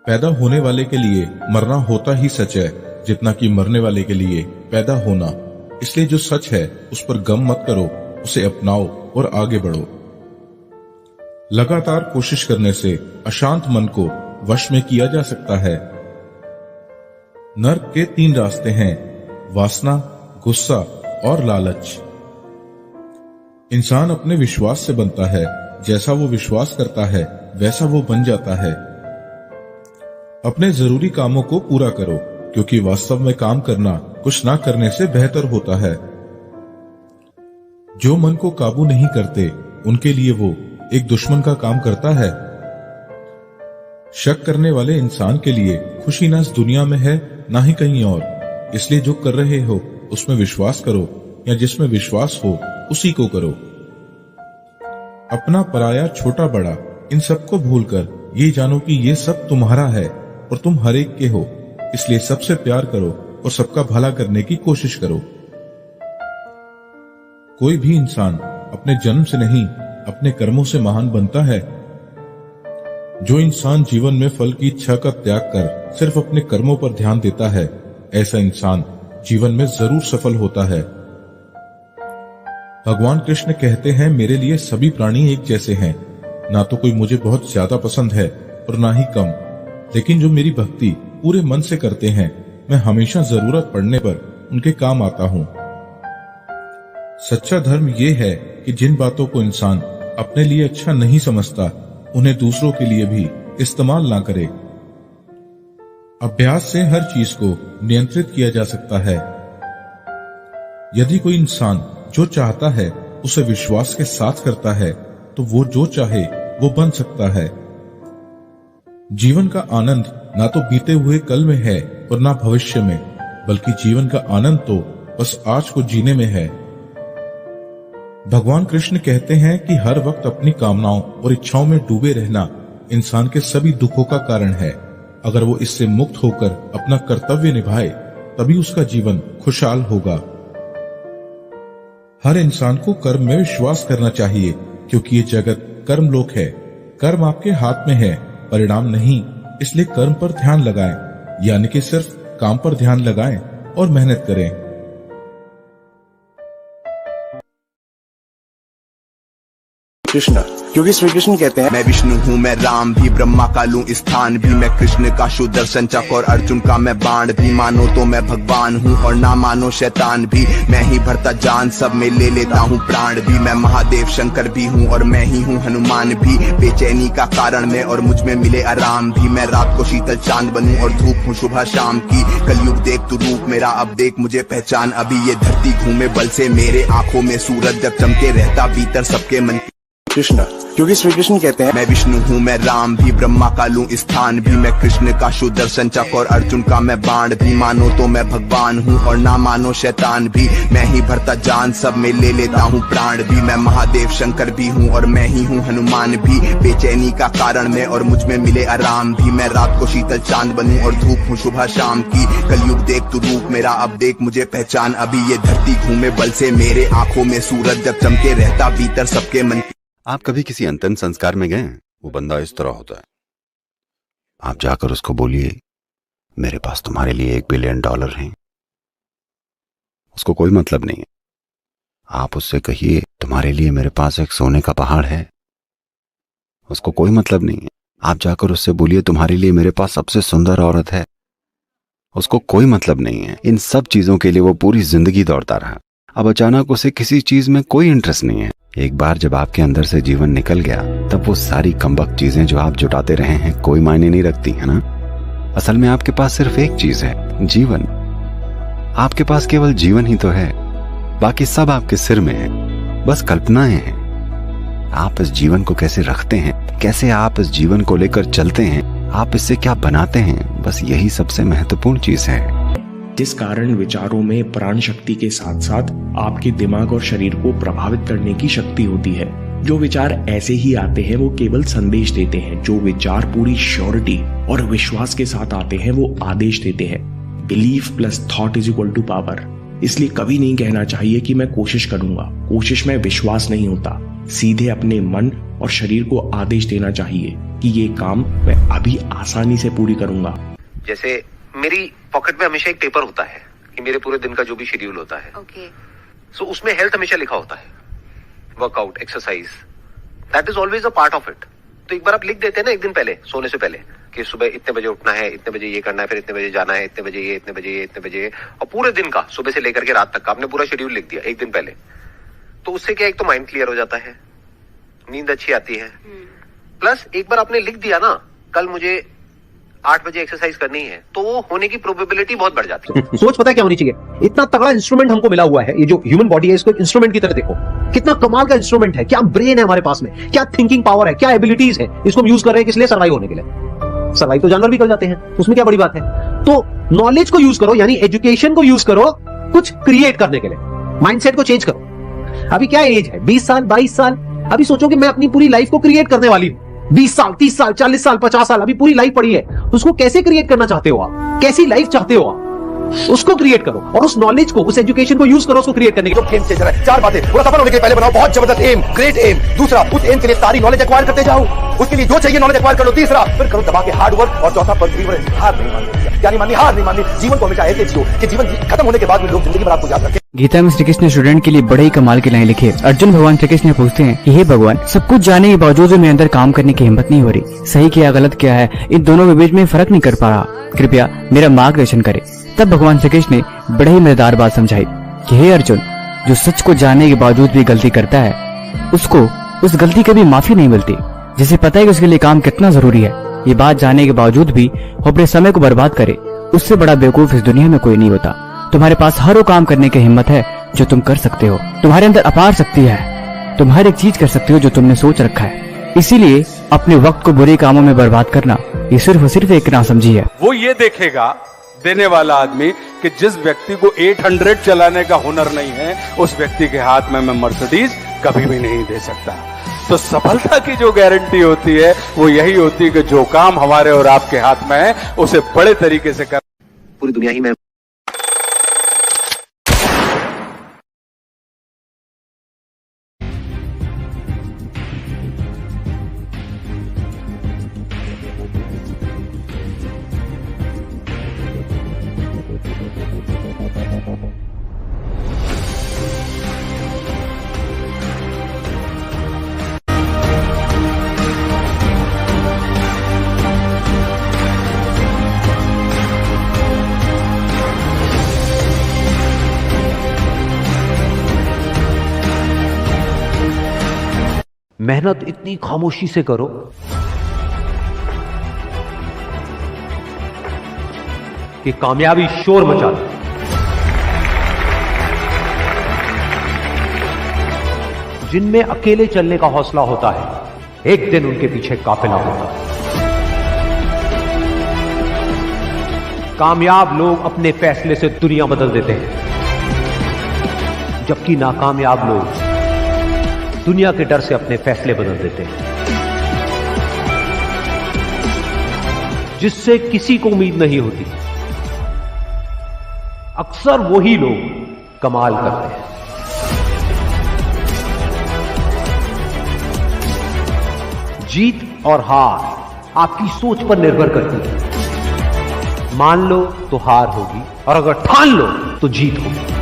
पैदा होने वाले के लिए मरना होता ही सच है जितना कि मरने वाले के लिए पैदा होना। इसलिए जो सच है उस पर गम मत करो, उसे अपनाओ और आगे बढ़ो। लगातार कोशिश करने से अशांत मन को वश में किया जा सकता है। नर्क के 3 रास्ते हैं, वासना, गुस्सा और लालच। इंसान अपने विश्वास से बनता है। जैसा वो विश्वास करता है वैसा वो बन जाता है। अपने जरूरी कामों को पूरा करो, क्योंकि वास्तव में काम करना कुछ ना करने से बेहतर होता है। जो मन को काबू नहीं करते उनके लिए वो एक दुश्मन का काम करता है। शक करने वाले इंसान के लिए खुशी ना इस दुनिया में है ना ही कहीं और। इसलिए जो कर रहे हो उसमें विश्वास करो, या जिसमें विश्वास हो उसी को करो। अपना पराया छोटा बड़ा इन सबको भूलकर ये जानो कि ये सब तुम्हारा है और तुम हर एक के हो। इसलिए सबसे प्यार करो और सबका भला करने की कोशिश करो। कोई भी इंसान अपने जन्म से नहीं अपने कर्मों से महान बनता है। जो इंसान जीवन में फल की इच्छा का त्याग कर सिर्फ अपने कर्मों पर ध्यान देता है, ऐसा इंसान जीवन में जरूर सफल होता है। भगवान कृष्ण कहते हैं, मेरे लिए सभी प्राणी एक जैसे हैं। ना तो कोई मुझे बहुत ज्यादा पसंद है और ना ही कम, लेकिन जो मेरी भक्ति पूरे मन से करते हैं, मैं हमेशा जरूरत पड़ने पर उनके काम आता हूं। सच्चा धर्म यह है कि जिन बातों को इंसान अपने लिए अच्छा नहीं समझता, उन्हें दूसरों के लिए भी इस्तेमाल ना करे। अभ्यास से हर चीज को नियंत्रित किया जा सकता है। यदि कोई इंसान जो चाहता है उसे विश्वास के साथ करता है, तो वो जो चाहे वो बन सकता है। जीवन का आनंद ना तो बीते हुए कल में है और ना भविष्य में, बल्कि जीवन का आनंद तो बस आज को जीने में है। भगवान कृष्ण कहते हैं कि हर वक्त अपनी कामनाओं और इच्छाओं में डूबे रहना इंसान के सभी दुखों का कारण है। अगर वो इससे मुक्त होकर अपना कर्तव्य निभाए, तभी उसका जीवन खुशहाल होगा। हर इंसान को कर्म में विश्वास करना चाहिए, क्योंकि ये जगत कर्म लोक है। कर्म आपके हाथ में है, परिणाम नहीं। इसलिए कर्म पर ध्यान लगाएं, यानी कि सिर्फ काम पर ध्यान लगाएं और मेहनत करें। कृष्ण, क्योंकि श्री कृष्ण कहते हैं, मैं विष्णु हूँ, मैं राम भी, ब्रह्मा का लूं स्थान भी। मैं कृष्ण का सुदर्शन चक्र और अर्जुन का मैं बाण भी। मानो तो मैं भगवान हूँ और ना मानो शैतान भी। मैं ही भरता जान, सब में ले लेता हूँ प्राण भी। मैं महादेव शंकर भी हूँ और मैं ही हूँ हनुमान भी। बेचैनी का कारण मैं और मुझ में मिले आराम भी। मैं रात को शीतल चांद बनूं और धूप हूँ सुबह शाम की। कलयुग देख तू रूप मेरा, अब देख मुझे पहचान। अभी ये धरती घूमे बल से, मेरे आंखों में सूरज जब चमके रहता भीतर सबके मन। कृष्ण, क्योंकि श्री कृष्ण कहते हैं, मैं विष्णु हूँ, मैं राम भी, ब्रह्मा का लूं स्थान भी। मैं कृष्ण का सुदर्शन चक्र और अर्जुन का मैं बाण भी। मानो तो मैं भगवान हूँ और ना मानो शैतान भी। मैं ही भरता जान, सब में ले लेता हूँ प्राण भी। मैं महादेव शंकर भी हूँ और मैं ही हूँ हनुमान भी। बेचैनी का कारण मैं और मुझ में मिले आराम भी। मैं रात को शीतल चांद बनूं और धूप हूँ सुबह शाम की। कलयुग देख तू रूप मेरा, अब देख मुझे पहचान। अभी ये धरती घूमे बल से, मेरे आंखों में सूरज जब चमके रहता भीतर सबके मन। आप कभी किसी अंतिम संस्कार में गए? वो बंदा इस तरह होता है। आप जाकर उसको बोलिए, मेरे पास तुम्हारे लिए $1 बिलियन हैं। उसको कोई मतलब नहीं है। आप उससे कहिए, तुम्हारे लिए मेरे पास एक सोने का पहाड़ है। उसको कोई मतलब नहीं है। आप जाकर उससे बोलिए, तुम्हारे लिए मेरे पास सबसे सुंदर औरत है। उसको कोई मतलब नहीं है। इन सब चीजों के लिए वो पूरी जिंदगी दौड़ता रहा। अब अचानक उसे किसी चीज में कोई इंटरेस्ट नहीं है। एक बार जब आपके अंदर से जीवन निकल गया, तब वो सारी कमबख्त चीजें जो आप जुटाते रहे हैं कोई मायने नहीं रखती, है ना। असल में आपके पास सिर्फ एक चीज है, जीवन। आपके पास केवल जीवन ही तो है, बाकी सब आपके सिर में है, बस कल्पनाएं हैं। आप इस जीवन को कैसे रखते हैं, कैसे आप इस जीवन को लेकर चलते हैं, आप इससे क्या बनाते हैं, बस यही सबसे महत्वपूर्ण चीज है। जिस कारण विचारों में प्राण शक्ति के साथ साथ आपके दिमाग और शरीर को प्रभावित करने की शक्ति होती है। जो विचार ऐसे ही आते हैं वो केवल संदेश देते हैं, जो विचार पूरी श्योरिटी और विश्वास के साथ आते हैं वो आदेश देते हैं। Belief plus thought is equal to power. इसलिए कभी नहीं कहना चाहिए कि मैं कोशिश करूंगा, कोशिश में विश्वास नहीं होता। सीधे अपने मन और शरीर को आदेश देना चाहिए कि ये काम मैं अभी आसानी से पूरी करूंगा। जैसे मेरी पॉकेट में हमेशा एक पेपर होता है कि मेरे पूरे दिन का जो भी शेड्यूल होता है, सो उसमें हेल्थ हमेशा लिखा होता है, workout, exercise, that is always a part of it. तो एक बार आप लिख देते हैं ना एक दिन पहले, सोने से पहले, कि सुबह इतने बजे उठना है, इतने बजे ये करना है, फिर इतने बजे जाना है, इतने बजे ये, इतने बजे ये, इतने बजे ये, और पूरे दिन का सुबह से लेकर के रात तक का आपने पूरा शेड्यूल लिख दिया एक दिन पहले। तो उससे क्या, एक तो माइंड क्लियर हो जाता है, नींद अच्छी आती है, प्लस एक बार आपने लिख दिया ना कल मुझे 8 बजे एक्सरसाइज करनी है, तो वो होने की प्रोबेबिलिटी बहुत बढ़ जाती है। सोच पता है क्या होनी चाहिए, इतना तगड़ा इंस्ट्रूमेंट हमको मिला हुआ है, ये जो ह्यूमन बॉडी है इसको एक इंस्ट्रूमेंट की तरह देखो, कितना कमाल का इंस्ट्रूमेंट है, क्या ब्रेन है हमारे पास में, क्या थिंकिंग पावर है, क्या एबिलिटीज है। इसको हम यूज कर रहे हैं किस लिए, सर्वाइव होने के लिए। सर्वाइव तो जानवर भी कर जाते हैं, उसमें क्या बड़ी बात है। तो नॉलेज को यूज करो, यानी एजुकेशन को यूज करो कुछ क्रिएट करने के लिए, माइंडसेट को चेंज करो। अभी क्या एज है, 20 साल 22 साल, अभी सोचो कि मैं अपनी पूरी लाइफ को क्रिएट करने वाली हूं। 20 साल 30 साल 40 साल 50 साल अभी पूरी लाइफ पड़ी है, उसको कैसे क्रिएट करना चाहते हो आप, कैसी लाइफ चाहते हो आप, उसको क्रिएट करो और उस नॉलेज को, उस एजुकेशन को यूज करो उसको क्रिएट करने के लिए। गेम चेंजर है। 4 बातें पूरा सफल होने के पहले बनाओ बहुत जबरदस्त एम, ग्रेट एम। दूसरा, उस एम के लिए सारी नॉलेज एक्वायर करते जाओ, उसके लिए जो चाहिए नॉलेज एक्वायर कर लो। तीसरा, फिर करो दबा के हार्ड वर्क। और चौथा, परसिवरेंस, हार नहीं माननी, क्या नहीं माननी, हार नहीं माननी। जीवन को हमेशा ऐसे जियो कि जीवन खत्म होने के बाद भी लोग जिंदगी भर आपको याद रखें। गीता में श्री कृष्ण स्टूडेंट के लिए बड़े ही कमाल की लाइन लिखी है। अर्जुन भगवान श्री कृष्ण पूछते हैं कि हे भगवान, सब कुछ जाने के बावजूद मेरे अंदर काम करने की हिम्मत नहीं हो रही, सही क्या गलत क्या है, इन दोनों के बीच में फर्क नहीं कर पा रहा, कृपया मेरा मार्गदर्शन करे। तब भगवान श्री कृष्ण ने बड़े ही मजेदार बात समझाई कि हे अर्जुन, जो सच को जानने के बावजूद भी गलती करता है, उसको उस गलती की भी माफी नहीं मिलती। जिसे पता है कि उसके लिए काम कितना जरूरी है, ये बात जानने के बावजूद भी वो अपने समय को बर्बाद करे, उससे बड़ा बेवकूफ इस दुनिया में कोई नहीं होता। तुम्हारे पास हर वो काम करने की हिम्मत है जो तुम कर सकते हो, तुम्हारे अंदर अपार शक्ति है, तुम हर एक चीज कर सकते हो जो तुमने सोच रखा है। इसीलिए अपने वक्त को बुरे कामों में बर्बाद करना ये सिर्फ और सिर्फ एक नासमझी है। वो ये देखेगा देने वाला आदमी कि जिस व्यक्ति को 800 चलाने का हुनर नहीं है, उस व्यक्ति के हाथ में मैं मर्सिडीज कभी भी नहीं दे सकता। तो सफलता की जो गारंटी होती है वो यही होती है कि जो काम हमारे और आपके हाथ में है उसे बड़े तरीके से कर। पूरी दुनिया ही में मेहनत इतनी खामोशी से करो कि कामयाबी शोर मचा दे। जिनमें अकेले चलने का हौसला होता है, एक दिन उनके पीछे काफिला होता है। कामयाब लोग अपने फैसले से दुनिया बदल देते हैं, जबकि नाकामयाब लोग दुनिया के डर से अपने फैसले बदल देते हैं। जिससे किसी को उम्मीद नहीं होती, अक्सर वही लोग कमाल करते हैं। जीत और हार आपकी सोच पर निर्भर करती है। मान लो तो हार होगी, और अगर ठान लो तो जीत होगी।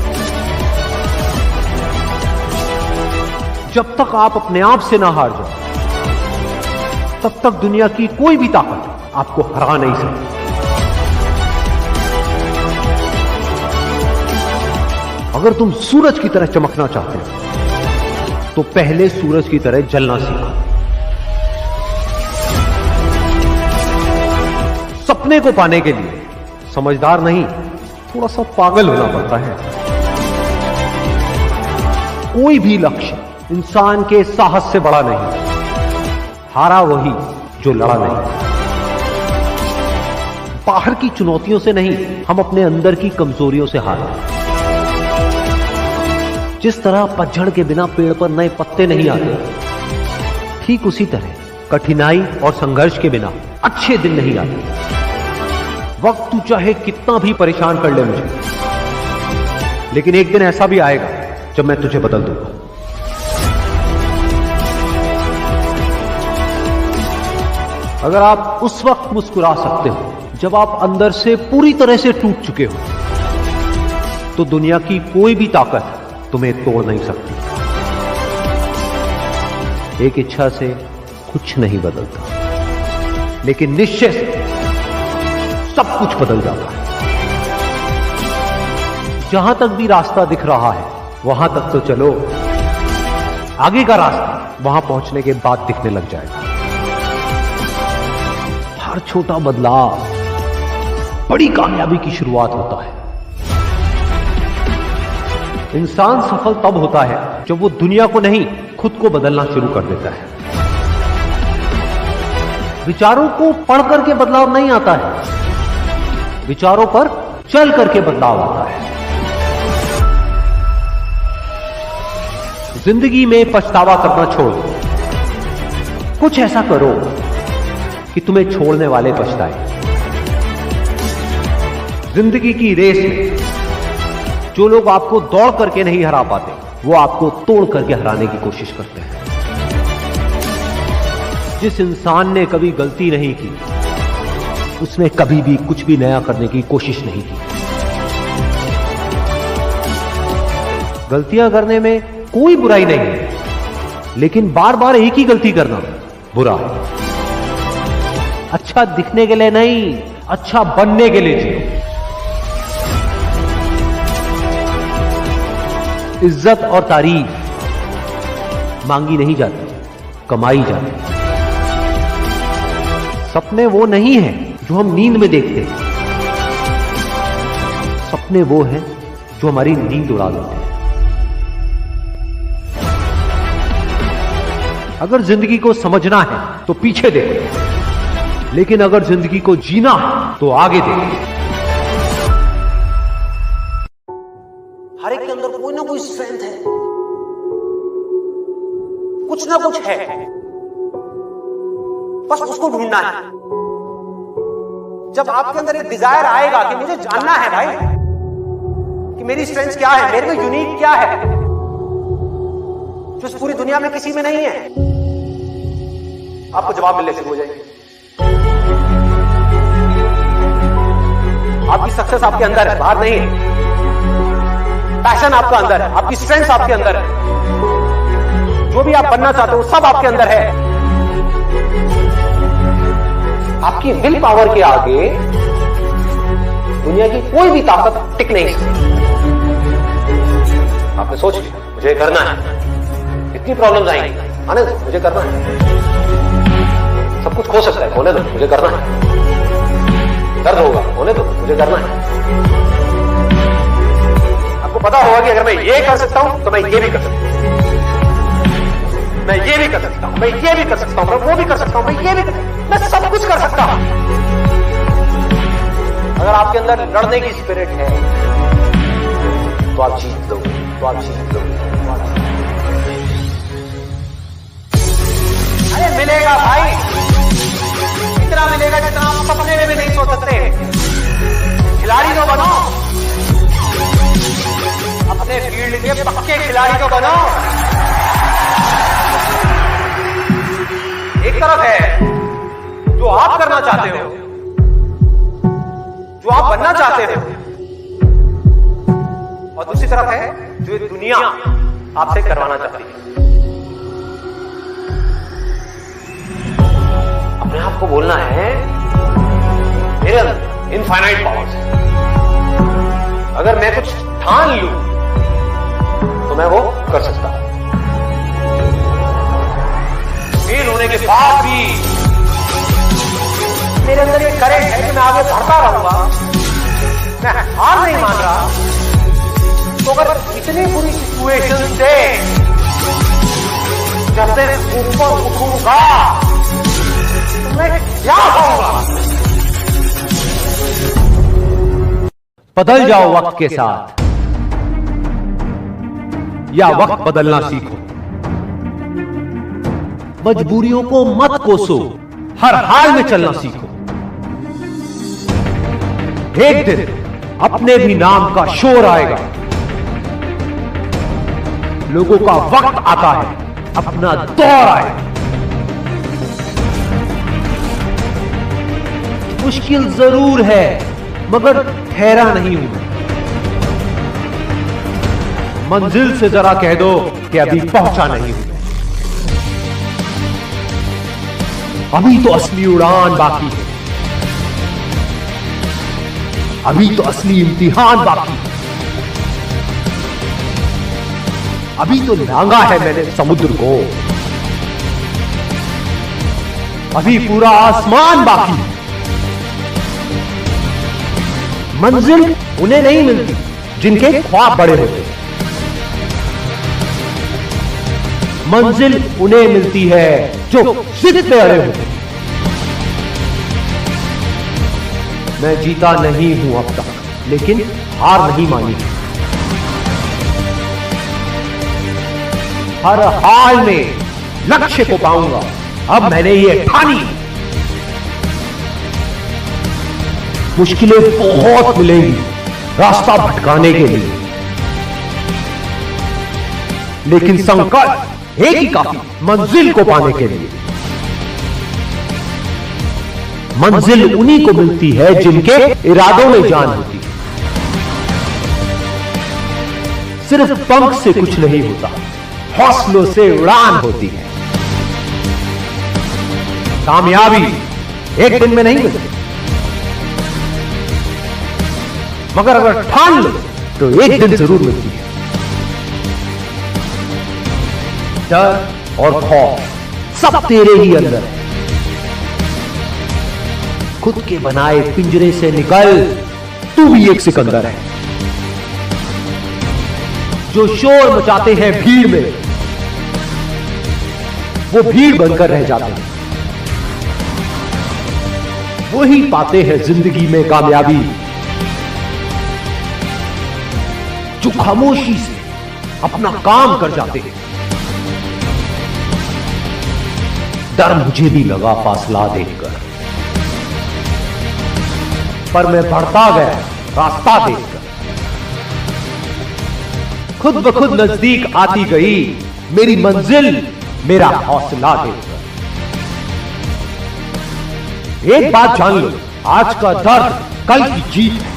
जब तक आप अपने आप से ना हार जाओ, तब तक दुनिया की कोई भी ताकत आपको हरा नहीं सकती। अगर तुम सूरज की तरह चमकना चाहते हो तो पहले सूरज की तरह जलना सीखो। सपने को पाने के लिए समझदार नहीं, थोड़ा सा पागल होना पड़ता है। कोई भी लक्ष्य इंसान के साहस से बड़ा नहीं। हारा वही जो लड़ा नहीं। बाहर की चुनौतियों से नहीं, हम अपने अंदर की कमजोरियों से हारे। जिस तरह पतझड़ के बिना पेड़ पर नए पत्ते नहीं आते, ठीक उसी तरह कठिनाई और संघर्ष के बिना अच्छे दिन नहीं आते। वक्त तू चाहे कितना भी परेशान कर ले मुझे, लेकिन एक दिन ऐसा भी आएगा जब मैं तुझे बदल दूंगा। अगर आप उस वक्त मुस्कुरा सकते हो जब आप अंदर से पूरी तरह से टूट चुके हो, तो दुनिया की कोई भी ताकत तुम्हें तोड़ नहीं सकती। एक इच्छा से कुछ नहीं बदलता, लेकिन निश्चय से सब कुछ बदल जाता है। जहां तक भी रास्ता दिख रहा है वहां तक तो चलो, आगे का रास्ता वहां पहुंचने के बाद दिखने लग जाएगा। हर छोटा बदलाव बड़ी कामयाबी की शुरुआत होता है। इंसान सफल तब होता है जब वो दुनिया को नहीं, खुद को बदलना शुरू कर देता है। विचारों को पढ़ करके बदलाव नहीं आता है, विचारों पर चल करके बदलाव आता है। जिंदगी में पछतावा करना छोड़ दो। कुछ ऐसा करो कि तुम्हें छोड़ने वाले पछताए। जिंदगी की रेस में जो लोग आपको दौड़ करके नहीं हरा पाते, वो आपको तोड़ करके हराने की कोशिश करते हैं। जिस इंसान ने कभी गलती नहीं की, उसने कभी भी कुछ भी नया करने की कोशिश नहीं की। गलतियां करने में कोई बुराई नहीं है, लेकिन बार बार एक ही गलती करना बुरा है। अच्छा दिखने के लिए नहीं, अच्छा बनने के लिए जियो। इज्जत और तारीफ मांगी नहीं जाती, कमाई जाती। सपने वो नहीं है जो हम नींद में देखते हैं, सपने वो है जो हमारी नींद उड़ा देते हैं। अगर जिंदगी को समझना है तो पीछे देखो, लेकिन अगर जिंदगी को जीना है तो आगे देखो। हर एक के अंदर कोई ना कोई स्ट्रेंथ है, कुछ ना कुछ है, बस उसको ढूंढना है। जब आपके अंदर एक डिजायर आएगा कि मुझे जानना है भाई कि मेरी स्ट्रेंथ क्या है, मेरे में यूनिक क्या है जो इस पूरी दुनिया में किसी में नहीं है, आपको जवाब मिलने शुरू हो जाएंगे। आपकी सक्सेस आपके अंदर है, बाहर नहीं है। पैशन आपका अंदर है, आपकी स्ट्रेंथ आपके अंदर है। जो भी आप बनना चाहते हो सब आपके अंदर है। आपकी विल पावर के आगे दुनिया की कोई भी ताकत टिक नहीं सकती। आपने सोच लिया मुझे करना है, इतनी प्रॉब्लम्स आएंगी, आने दो, मुझे करना है। सब कुछ खो सकता है, होने दो, मुझे करना है। दर्द होगा, होने दो, मुझे करना है। आपको पता होगा कि अगर मैं ये कर सकता हूं तो मैं ये भी कर सकता हूं, मैं ये भी कर सकता हूं, मैं ये भी कर सकता हूं, मैं वो भी कर सकता हूं, मैं ये भी कर सकता हूं, मैं सब कुछ कर सकता हूं। अगर आपके अंदर लड़ने की स्पिरिट है तो आप जीत लोगे, तो आप जीत लोगे। अरे मिलेगा भाई, इतना मिलेगा जितना आप सपने में भी नहीं सोच सकते। खिलाड़ी तो बनो, अपने फील्ड के पक्के खिलाड़ी तो बनो। एक तरफ है जो आप करना चाहते हो, जो आप बनना चाहते हो, और दूसरी तरफ है जो दुनिया आपसे करवाना चाहती है। अपने आप को बोलना है मेरे इनफाइनाइट पावर्स है। अगर मैं कुछ ठान लूं तो मैं वो कर सकता हूं। फेल होने के बाद भी मेरे अंदर ये करेंट है कि मैं आगे बढ़ता रहूंगा, मैं हार नहीं मान रहा। तो अगर इतनी बुरी सिचुएशन से जब मैं ऊपर उठूंगा तो मैं क्या होऊंगा? बदल जाओ वक्त के साथ या वक्त बदलना सीखो। मजबूरियों को मत कोसो, हर हाल में चलना सीखो। एक दिन अपने भी नाम का शोर आएगा, लोगों का वक्त आता है, अपना दौर आएगा। मुश्किल जरूर है मगर ठहरा नहीं हूं। मंजिल से जरा कह दो कि अभी पहुंचा नहीं हूं। अभी तो असली उड़ान बाकी है, अभी तो असली इम्तिहान बाकी है। अभी तो लांगा है मैंने समुद्र को, अभी पूरा आसमान बाकी है। मंजिल उन्हें नहीं मिलती जिनके ख्वाब बड़े होते, मंजिल उन्हें मिलती है जो जिद पे अड़े होते। मैं जीता नहीं हूं अब तक, लेकिन हार नहीं मानी। हर हाल में लक्ष्य को पाऊंगा, अब मैंने ये ठानी। मुश्किलें बहुत मिलेंगी रास्ता भटकाने के लिए, लेकिन संकल्प एक ही काफी मंजिल को पाने के लिए। मंजिल उन्हीं को मिलती है जिनके इरादों में जान होती है। सिर्फ पंख से कुछ नहीं होता, हौसलों से उड़ान होती है। कामयाबी एक दिन में नहीं मिलती, मगर अगर ठान लो तो एक दिन जरूर मिलती है। डर और खौफ सब तेरे ही अंदर है। खुद के बनाए पिंजरे से निकल, तू भी एक सिकंदर है। जो शोर मचाते हैं भीड़ में, वो भीड़ बनकर रह जाते हैं। वही पाते हैं जिंदगी में कामयाबी जो खामोशी से अपना काम कर जाते हैं। डर मुझे भी लगा फासला देखकर, पर मैं बढ़ता गया रास्ता देखकर। खुद ब खुद नजदीक आती गई मेरी मंजिल, मेरा हौसला देखकर। एक बात जान लो, आज का दर्द कल की जीत है।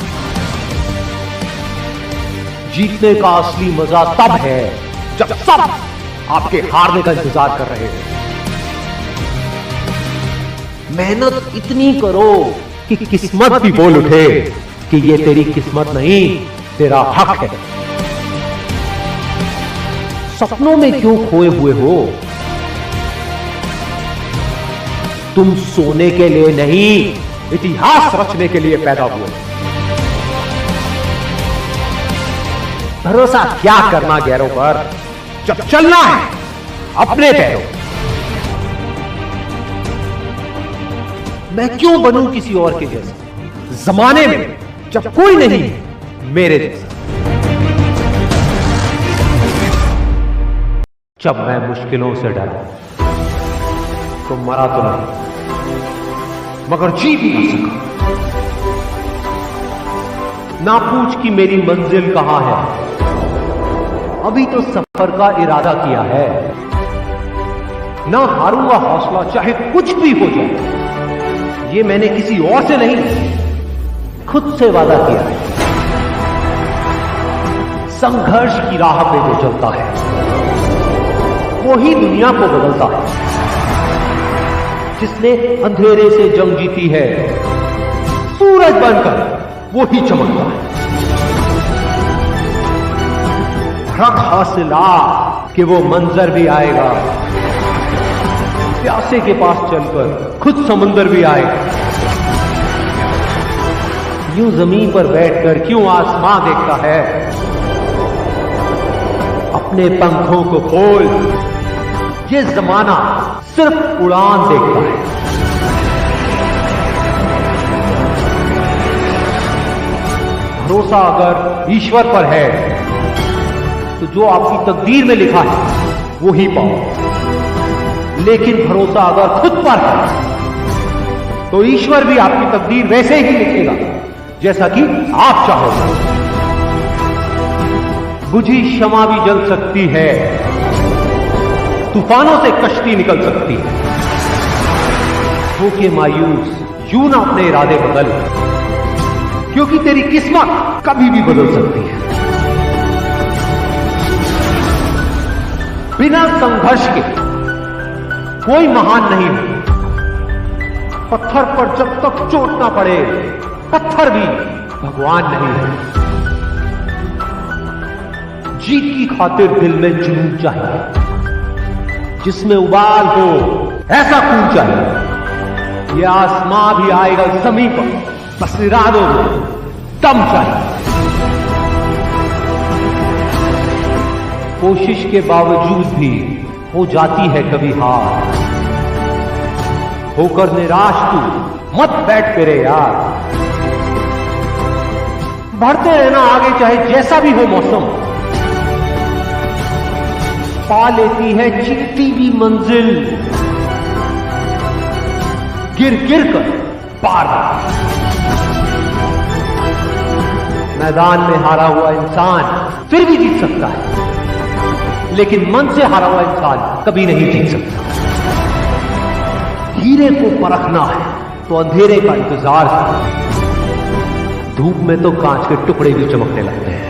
जीतने का असली मजा तब है जब सब आपके हारने का इंतजार कर रहे हैं। मेहनत इतनी करो कि किस्मत भी बोल उठे कि ये तेरी किस्मत नहीं, तेरा हक है। सपनों में क्यों खोए हुए हो? तुम सोने के लिए नहीं, इतिहास रचने के लिए पैदा हुए। भरोसा क्या करना गैरों पर, जब चलना है अपने पैरों। मैं क्यों बनूं किसी और के जैसा जमाने में जब कोई नहीं है मेरे जैसा। जब मैं मुश्किलों से डरा तो मरा तो नहीं, मगर जी भी ना सका। ना पूछ कि मेरी मंजिल कहां है, अभी तो सफर का इरादा किया है। ना हारूंगा हौसला चाहे कुछ भी हो जाए, ये मैंने किसी और से नहीं, खुद से वादा किया है। संघर्ष की राह पे जो चलता है वो ही दुनिया को बदलता है। जिसने अंधेरे से जंग जीती है, सूरज बनकर वो ही चमकता है। फर्क हासिला कि वो मंजर भी आएगा, प्यासे के पास चलकर खुद समुंदर भी आएगा। यूं जमीन पर बैठकर क्यों आसमां देखता है? अपने पंखों को खोल, ये जमाना सिर्फ उड़ान देखता है। भरोसा अगर ईश्वर पर है तो जो आपकी तकदीर में लिखा है वो ही पाओ, लेकिन भरोसा अगर खुद पर है तो ईश्वर भी आपकी तकदीर वैसे ही लिखेगा जैसा कि आप चाहोगे। बुझी शमा भी जल सकती है, तूफानों से कश्ती निकल सकती है। होके मायूस यूं ना अपने इरादे बदल, क्योंकि तेरी किस्मत कभी भी बदल सकती है। बिना संघर्ष के कोई महान नहीं हो। पत्थर पर जब तक चोट ना पड़े, पत्थर भी भगवान नहीं है। जीत की खातिर दिल में जुनून चाहिए, जिसमें उबाल हो ऐसा खून चाहिए। यह आसमां भी आएगा जमीन पर, बस इरादों में दम चाहिए। कोशिश के बावजूद भी हो जाती है कभी हार, होकर निराश तू मत बैठ फिरे यार। बढ़ते रहना आगे चाहे जैसा भी हो मौसम, पा लेती है चीखती भी मंजिल। गिर गिर कर पार। मैदान में हारा हुआ इंसान फिर भी जीत सकता है, लेकिन मन से हारा हुआ इंसान कभी नहीं जीत सकता। हीरे को परखना है तो अंधेरे का इंतजार है। धूप में तो कांच के टुकड़े भी चमकने लगते हैं।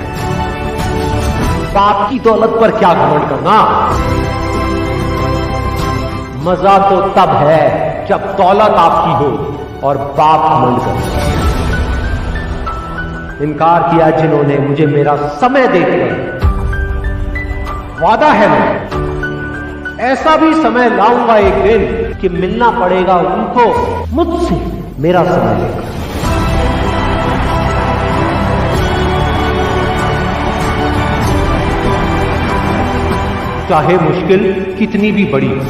बाप की दौलत पर क्या घमंड करना, मजा तो तब है जब दौलत आपकी हो और बाप घमंड करे। इनकार किया जिन्होंने मुझे मेरा समय देकर, वादा है मैं ऐसा भी समय लाऊंगा एक दिन कि मिलना पड़ेगा उनको मुझसे मेरा समय लेकर। चाहे मुश्किल कितनी भी बड़ी हो,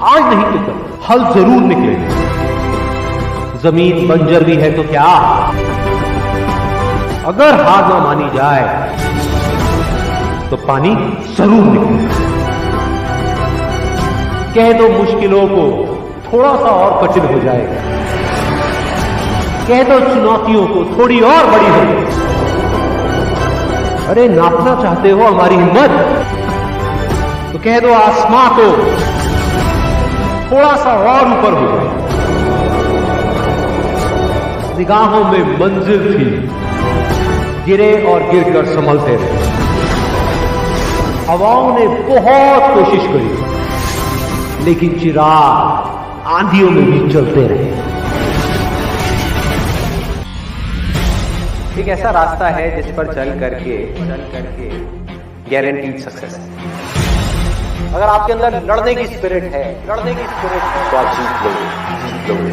आज नहीं तो कल हल जरूर निकलेगा। जमीन बंजर भी है तो क्या, अगर हार ना मानी जाए तो पानी जरूर निकलेगा। कह दो मुश्किलों को थोड़ा सा और कठिन हो जाएगा, कह दो चुनौतियों को थोड़ी और बड़ी हो जाएगी। अरे नापना चाहते हो हमारी हिम्मत, तो कह दो आसमां को थोड़ा सा और ऊपर हो जाए। निगाहों में मंजिल थी, गिरे और गिरकर संभलते रहे। हवाओं ने बहुत कोशिश करी, लेकिन चिराग आंधियों में भी चलते रहे। एक ऐसा रास्ता है जिस पर चल करके गारंटीड सक्सेस है। अगर आपके अंदर लड़ने की स्पिरिट है तो आप जीत लोगे।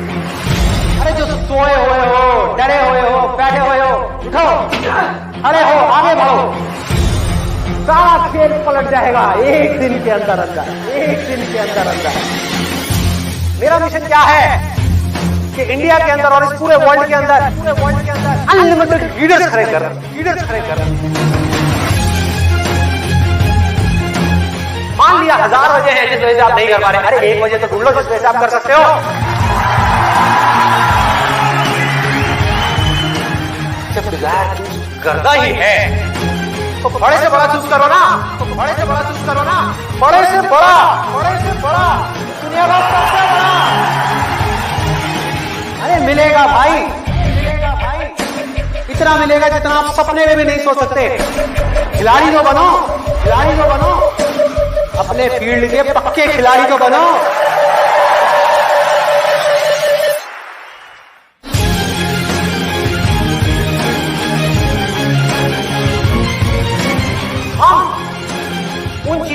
अरे जो सोए हुए हो, डरे हुए हो, बैठे हुए हो, उठो, अरे हो, आगे बढ़ो। सारा खेल पलट जाएगा एक दिन के अंदर अंदर। मेरा मिशन क्या है कि इंडिया के अंदर और इस पूरे वर्ल्ड के अंदर अनलिमिटेड लीडर्स खड़े कर। मान लिया 1000 वजह है जिस वजह से आप नहीं कर पा रहे, अरे 1 वजह तो ढूंढ लो जिस वजह से आप कर सकते हो। जब डिजायर चूज करना ही है तो बड़े से बड़ा चूज करो ना, बड़े से बड़ा दुनिया का सबसे बड़ा। अरे मिलेगा भाई, इतना मिलेगा जितना आप सपने में भी नहीं सोच सकते। खिलाड़ी तो बनो, अपने फील्ड के पक्के खिलाड़ी तो बनो। हम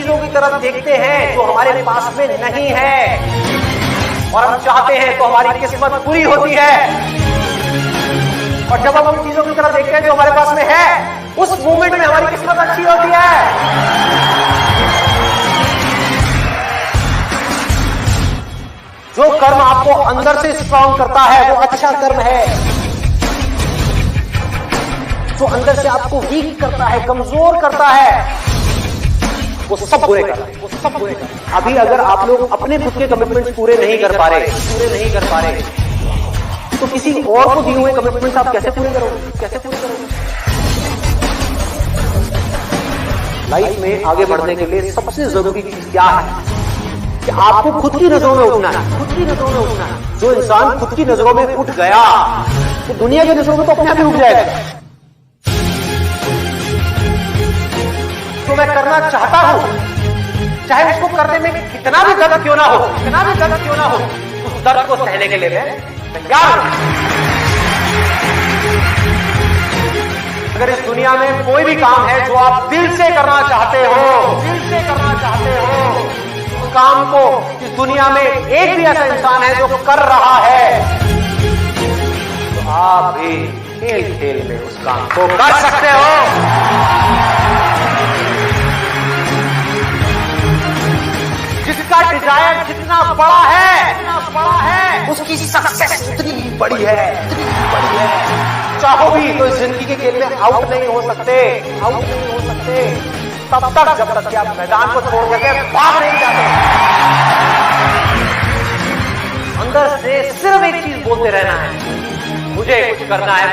चीजों की तरफ देखते हैं जो हमारे पास में नहीं है, और हम चाहते हैं तो हमारी किस्मत पूरी होती है। और जब हम उन चीजों की तरफ देखते हैं जो हमारे पास में है, उस मोमेंट में हमारी किस्मत अच्छी होती है। जो कर्म आपको अंदर से स्ट्रांग करता है वो अच्छा कर्म है। जो अंदर से आपको वीक करता है, कमजोर करता है, वो सब बुरे कर रहे हैं, वो सब बुरे कर रहे हैं। अभी अगर आप लोग अपने खुद के कमिटमेंट्स पूरे नहीं कर पा रहे, तो किसी और को दिए हुए कमिटमेंट्स आप कैसे पूरे करोगे? लाइफ में आगे बढ़ने के लिए सबसे जरूरी चीज क्या है कि आपको खुद की नजरों में उठना है। जो इंसान खुद की नजरों में उठ गया तो दुनिया की नजरों में तो अपने आप ही उठ जाएगा। तो मैं करना चाहता हूं, चाहे उसको करने में कितना भी दर्द क्यों ना हो, उस दर्द को सहने के लिए मैं तैयार हूं। अगर इस दुनिया में कोई भी काम है जो आप दिल से करना चाहते हो, उस काम को इस दुनिया में एक भी ऐसा इंसान है जो कर रहा है, तो आप भी खेल में उस काम को कर सकते हो। जिसका डिजायर जितना बड़ा है उसकी सक्सेस उतनी बड़ी है। चाहो भी तो इस जिंदगी के खेल में आउट नहीं हो सकते तब तक जब तक कि आप मैदान को छोड़ करके भाग नहीं जाते। अंदर से सिर्फ एक चीज बोलते रहना है, मुझे कुछ करना है।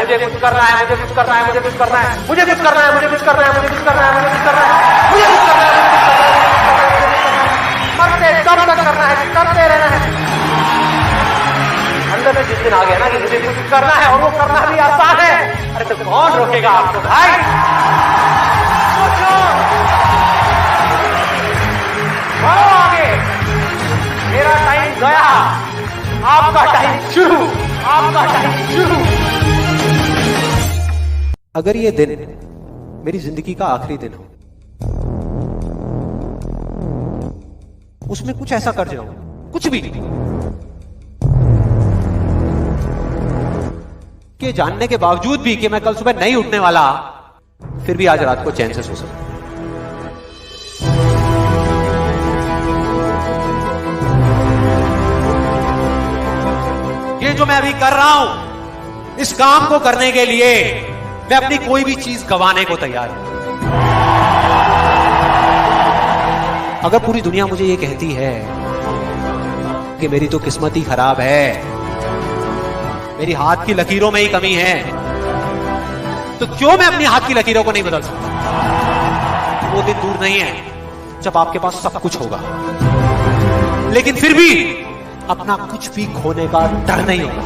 मरते तब तक करना है, करते रहना है। अंदर में जिस दिन आ गया ना कि मुझे कुछ करना है और वो करना भी आसान है, अरे तो कौन रोकेगा आपको भाई? सोचो, बढ़ो आगे। मेरा टाइम गया, आपका टाइम शुरू। अगर ये दिन मेरी जिंदगी का आखिरी दिन हो, उसमें कुछ ऐसा कर जाऊं, कुछ भी, कि जानने के बावजूद भी कि मैं कल सुबह नहीं उठने वाला, फिर भी आज रात को चैन से सो सकूं। ये जो मैं अभी कर रहा हूं, इस काम को करने के लिए मैं अपनी कोई भी चीज गंवाने को तैयार हूं। अगर पूरी दुनिया मुझे ये कहती है कि मेरी तो किस्मत ही खराब है, मेरी हाथ की लकीरों में ही कमी है, तो क्यों मैं अपनी हाथ की लकीरों को नहीं बदल सकता? वो दिन दूर नहीं है जब आपके पास सब कुछ होगा, लेकिन फिर भी अपना कुछ भी खोने का डर नहीं होगा।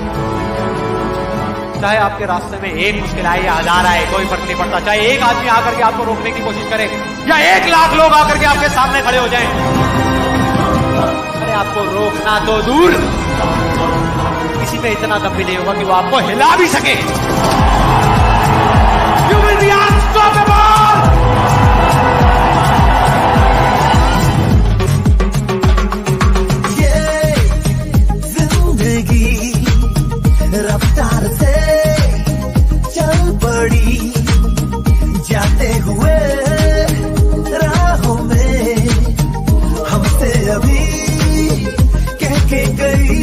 चाहे आपके रास्ते में एक मुश्किल आए या 1000 आए, कोई फर्क नहीं पड़ता। चाहे एक आदमी आकर के आपको रोकने की कोशिश करे या 1 लाख लोग आकर के आपके सामने खड़े हो जाएं, अरे आपको रोकना तो दूर, किसी में इतना दम भी नहीं होगा कि वो आपको हिला भी सके। You will be unstoppable! रफ्तार से चल पड़ी, जाते हुए राहों में हमसे अभी कह के गई।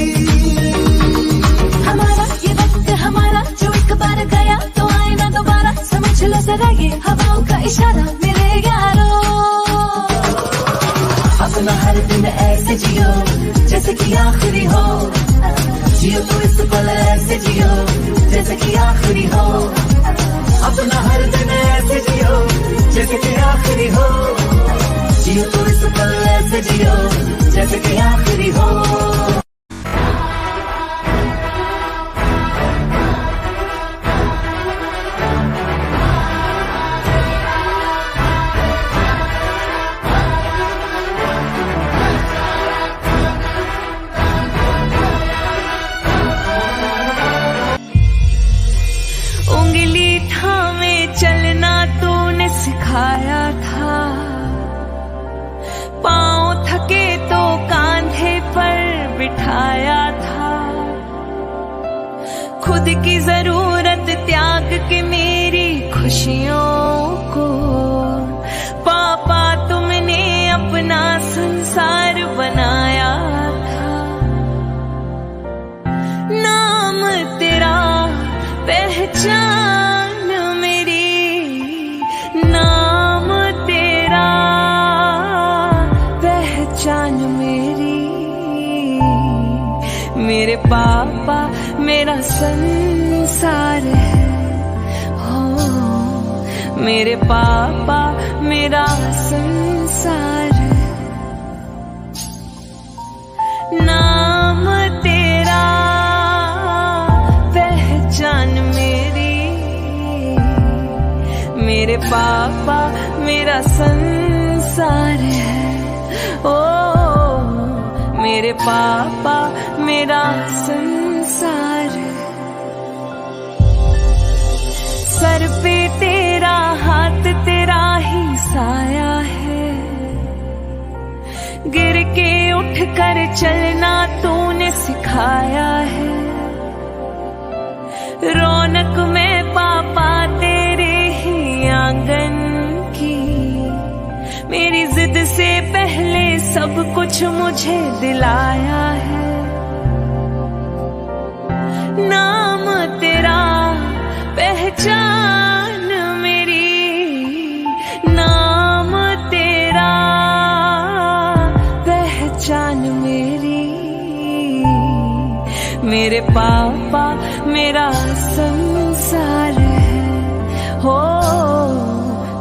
हमारा ये वक्त हमारा जो एक बार गया तो आए ना दोबारा, समझ लो जरा ये हवाओं का इशारा मेरे यारों। अपना हर दिन ऐसे जियो जैसे कि आखिरी हो, जियो तो इस पल ऐसे जियो जैसे कि आखिरी हो। अपना हर दिन ऐसे जियो जैसे कि आखिरी हो, जियो तो इस पल ऐसे जियो जैसे कि आखिरी हो। चलना तूने सिखाया था, दिखाया था। खुद की जरूरत त्याग के मेरी खुशियों को पापा तुमने अपना संसार बनाया था। नाम तेरा पहचान मेरी, नाम तेरा पहचान मेरी। मेरे पापा मेरा संसार है, हो मेरे पापा मेरा संसार है। नाम तेरा पहचान मेरी, मेरे पापा मेरा संसार है। ओ मेरे पापा मेरा संसार है। सर पे तेरा हाथ तेरा ही साया है। गिर के उठ कर चलना तूने सिखाया है। रौनक में पापा तेरे ही आंगन की। मेरी जिद से पहले सब कुछ मुझे दिलाया है। नाम तेरा पहचान मेरी, नाम तेरा पहचान मेरी। मेरे पापा मेरा संसार है, हो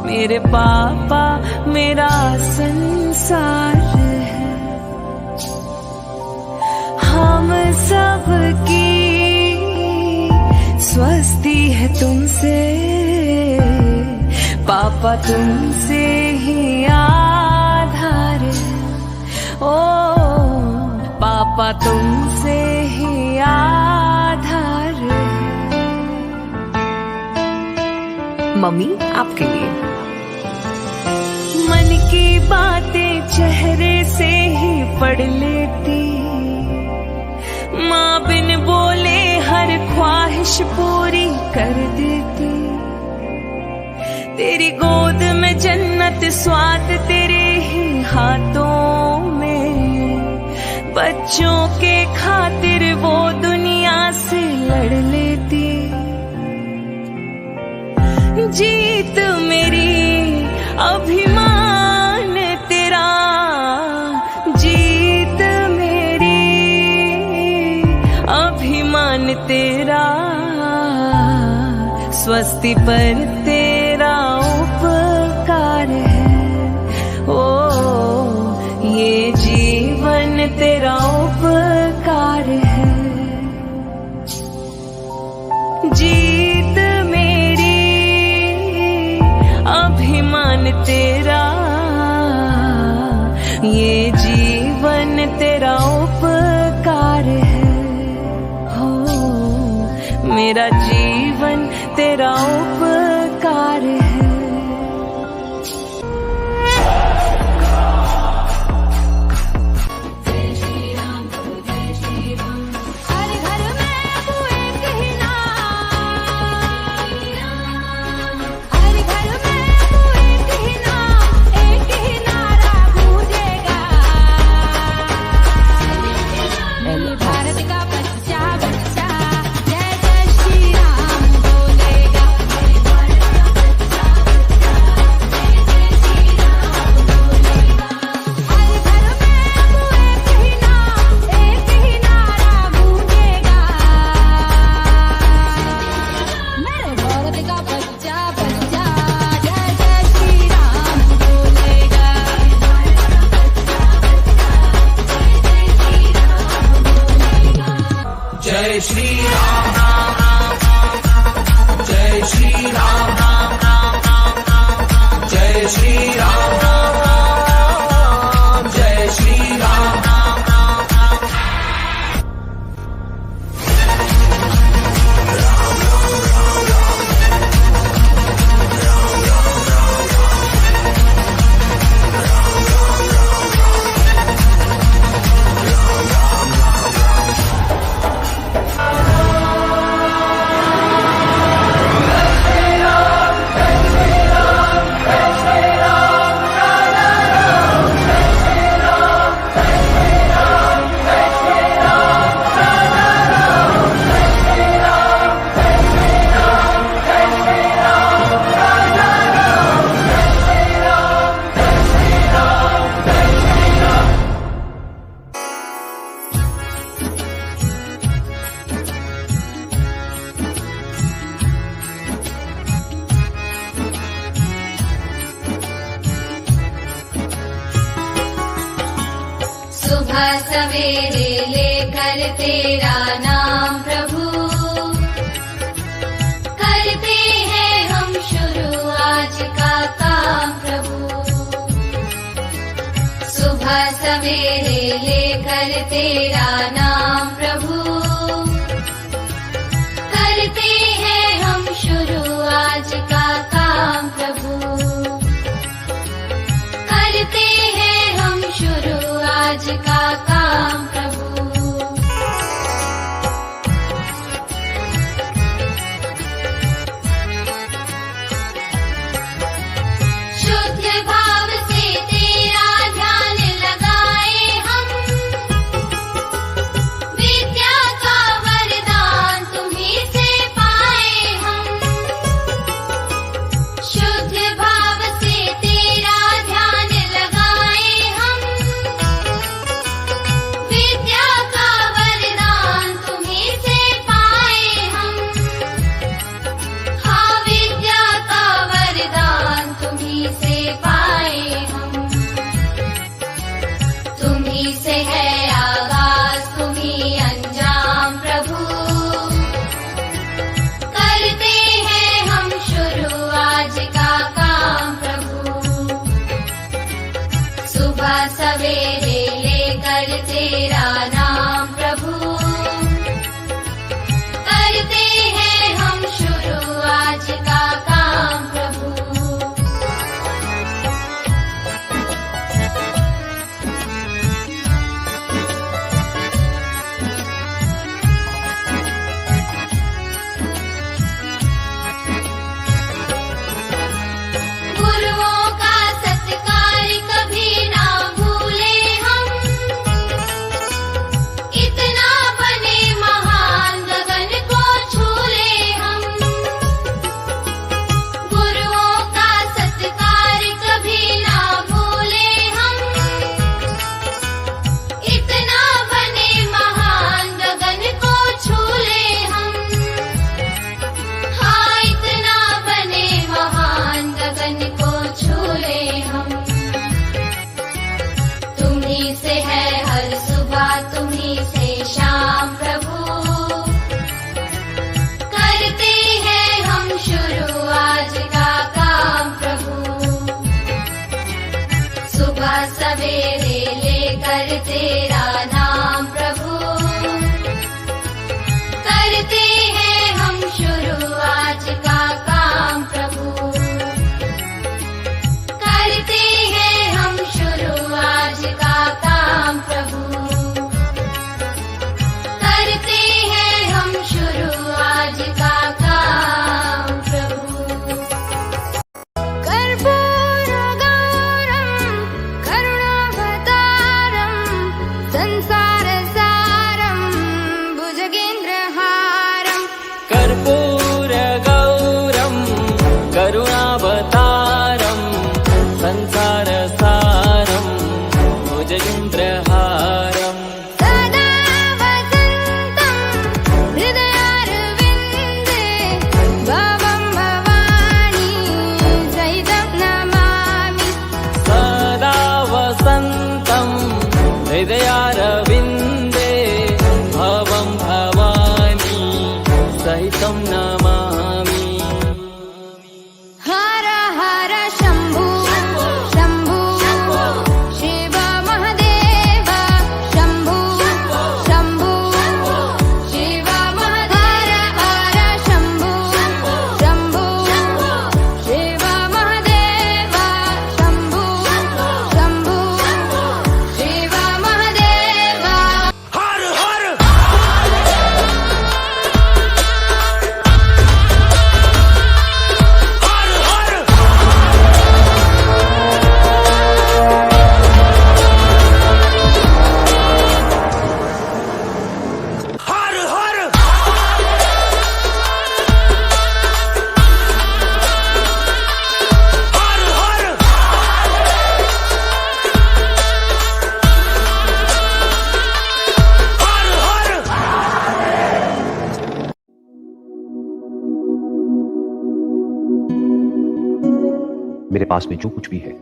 मेरे पापा मेरा संसार है। हम सब की स्वस्ति है तुमसे पापा, तुमसे ही आधार है। ओ पापा तुमसे ही आधार है। मम्मी आपके लिए। मन की बातें चेहरे से ही पढ़ लेती। माँ बिन बोले हर ख्वाहिश पूरी कर देती। तेरी गोद में जन्नत स्वाद तेरे ही हाथों में। बच्चों के खातिर वो दुनिया से लड़ लेती। जीत मेरी अभिमान तेरा, जीत मेरी अभिमान तेरा। स्वस्ति पर तेरा उपकार है। ओ ये जीवन तेरा उपकार है। जीत मेरी अभिमान तेरा। ये जीवन तेरा उपकार है। हो मेरा जीवन तेरा उपकार है। सुबह सवेरे लेकर तेरा नाम प्रभु, करते हैं हम शुरू आज का काम प्रभु। सुबह सवेरे लेकर तेरा नाम प्रभु, करते हैं हम शुरू आज का काम प्रभु, करते हैं हम शुरू आज का काम प्रभु। शुद्ध भाव से तेरा ध्यान लगाए हम, विद्या का वरदान तुम्हीं से पाए हम। शुद्ध भाव से तेरा ध्यान लगाए हम, विद्या का वरदान तुम्हीं से पाए हम। हाँ, विद्या का वरदान तुम्हीं से पाए हम। तुम्हीं से है आगाज, तुम्हीं अंजाम प्रभु, करते हैं हम शुरू आज का काम प्रभु। सुबह सवेरे लेकर तेरा नाम प्रभु, करते हैं हम शुरू आज का काम प्रभु। गुरुओं का सत्कार कभी ना भूले हम, इतना बने महान गगन को छूले हम। गुरुओं का सत्कार कभी ना भूले हम, इतना बने महान गगन को छूले हम। हाँ, इतना बने महान गगन को छूले हम। तुम्हीं से है हर सुबह, तुम्हीं से शाम प्रभु, करते हैं हम शुरू आज का काम प्रभु। सुबह सवेरे लेकर तेरा नाम प्रभु, करते हैं हम शुरू आज का काम प्रभु, करते हैं हम शुरू आज का काम प्रभु, करते हैं हम शुरू आज का काम प्रभु। कर्पूरगौरं करुणावतारं संसारसारं भुजगेन्द्रहारं। कर्पूरगौरं करुणावतारं संसारसारं भुजगेन्द्रहारं। सदा वसन्तं हृदयारविन्दे, भवं भवानी सहितं नमामि। सदा वसन्तं हृदयारविन्दे, भवं भवानी सहितं नमामि। हर हर शम्भो शम्भो शिव महदेव, शम्भो शम्भो शिव महदेव। हर शम्भो शम्भो शिव महदेव, शम्भो शम्भो शिव महदेव। हर हर मेरे पास में जो कुछ भी है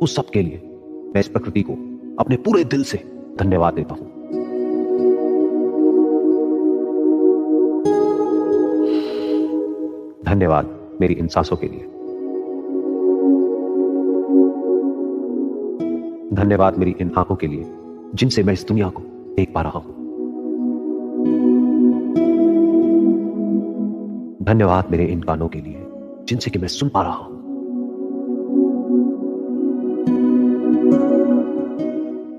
उस सब के लिए मैं इस प्रकृति को अपने पूरे दिल से धन्यवाद देता हूं। धन्यवाद मेरी इन सांसों के लिए। धन्यवाद मेरी इन आंखों के लिए जिनसे मैं इस दुनिया को देख पा रहा हूं। धन्यवाद मेरे इन कानों के लिए जिनसे कि मैं सुन पा रहा हूं।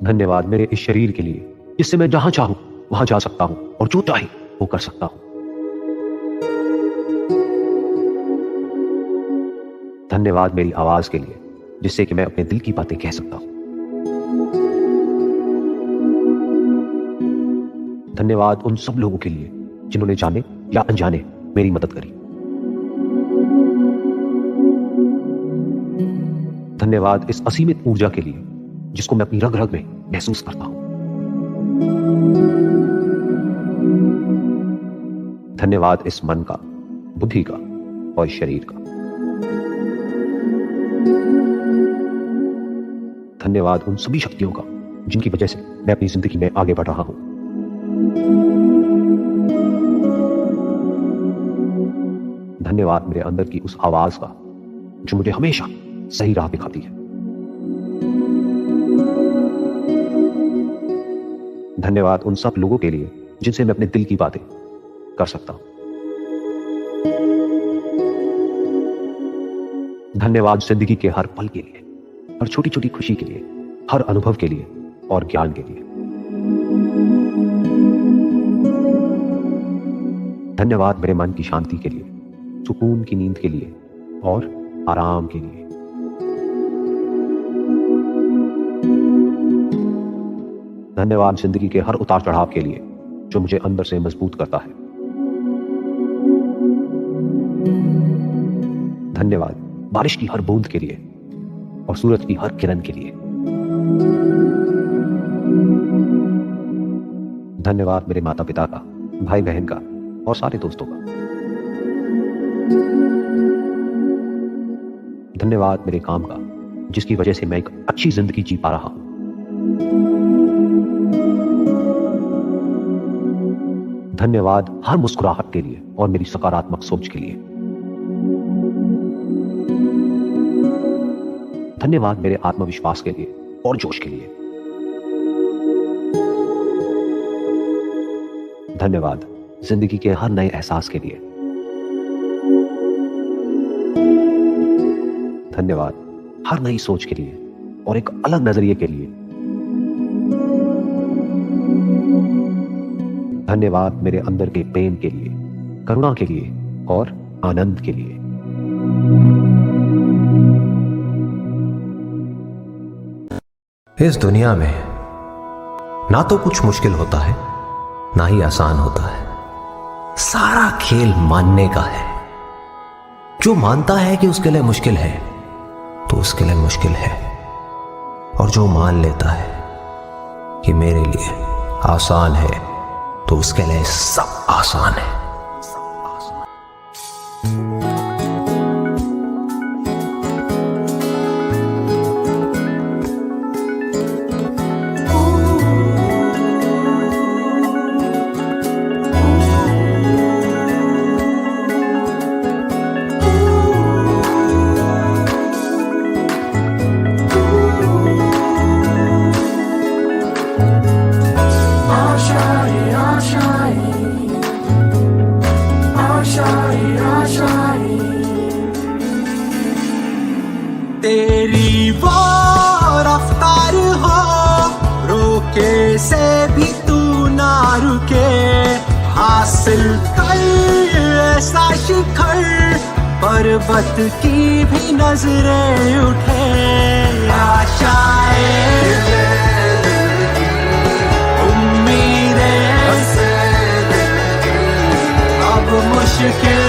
धन्यवाद मेरे इस शरीर के लिए जिससे मैं जहां चाहूं वहां जा सकता हूं और जो चाहे वो कर सकता हूं। धन्यवाद मेरी आवाज के लिए जिससे कि मैं अपने दिल की बातें कह सकता हूं। धन्यवाद उन सब लोगों के लिए जिन्होंने जाने या अनजाने मेरी मदद करी। धन्यवाद इस असीमित ऊर्जा के लिए जिसको मैं अपनी रग रग में महसूस करता हूं। धन्यवाद इस मन का, बुद्धि का और शरीर का। धन्यवाद उन सभी शक्तियों का जिनकी वजह से मैं अपनी जिंदगी में आगे बढ़ रहा हूं। धन्यवाद मेरे अंदर की उस आवाज का जो मुझे हमेशा सही राह दिखाती है। धन्यवाद उन सब लोगों के लिए जिनसे मैं अपने दिल की बातें कर सकता हूं। धन्यवाद जिंदगी के हर पल के लिए, हर छोटी छोटी खुशी के लिए, हर अनुभव के लिए और ज्ञान के लिए। धन्यवाद मेरे मन की शांति के लिए, सुकून की नींद के लिए और आराम के लिए। धन्यवाद जिंदगी के हर उतार चढ़ाव के लिए जो मुझे अंदर से मजबूत करता है। धन्यवाद बारिश की हर बूंद के लिए और सूरज की हर किरण के लिए। धन्यवाद मेरे माता पिता का, भाई बहन का और सारे दोस्तों का। धन्यवाद मेरे काम का जिसकी वजह से मैं एक अच्छी जिंदगी जी पा रहा हूं। धन्यवाद हर मुस्कुराहट के लिए और मेरी सकारात्मक सोच के लिए। धन्यवाद मेरे आत्मविश्वास के लिए और जोश के लिए। धन्यवाद जिंदगी के हर नए एहसास के लिए। धन्यवाद हर नई सोच के लिए और एक अलग नजरिए के लिए। धन्यवाद मेरे अंदर के प्रेम के लिए, करुणा के लिए और आनंद के लिए। इस दुनिया में ना तो कुछ मुश्किल होता है ना ही आसान होता है। सारा खेल मानने का है। जो मानता है कि उसके लिए मुश्किल है तो उसके लिए मुश्किल है, और जो मान लेता है कि मेरे लिए आसान है तो उसके लिए सब आसान है। तेरी वो रफ्तार हो, रोके से भी तू ना रुके, हासिल कर ऐसा शिखर, पर्वत की भी नजरें उठे। आशाएं उम्मीदें अब मुश्किल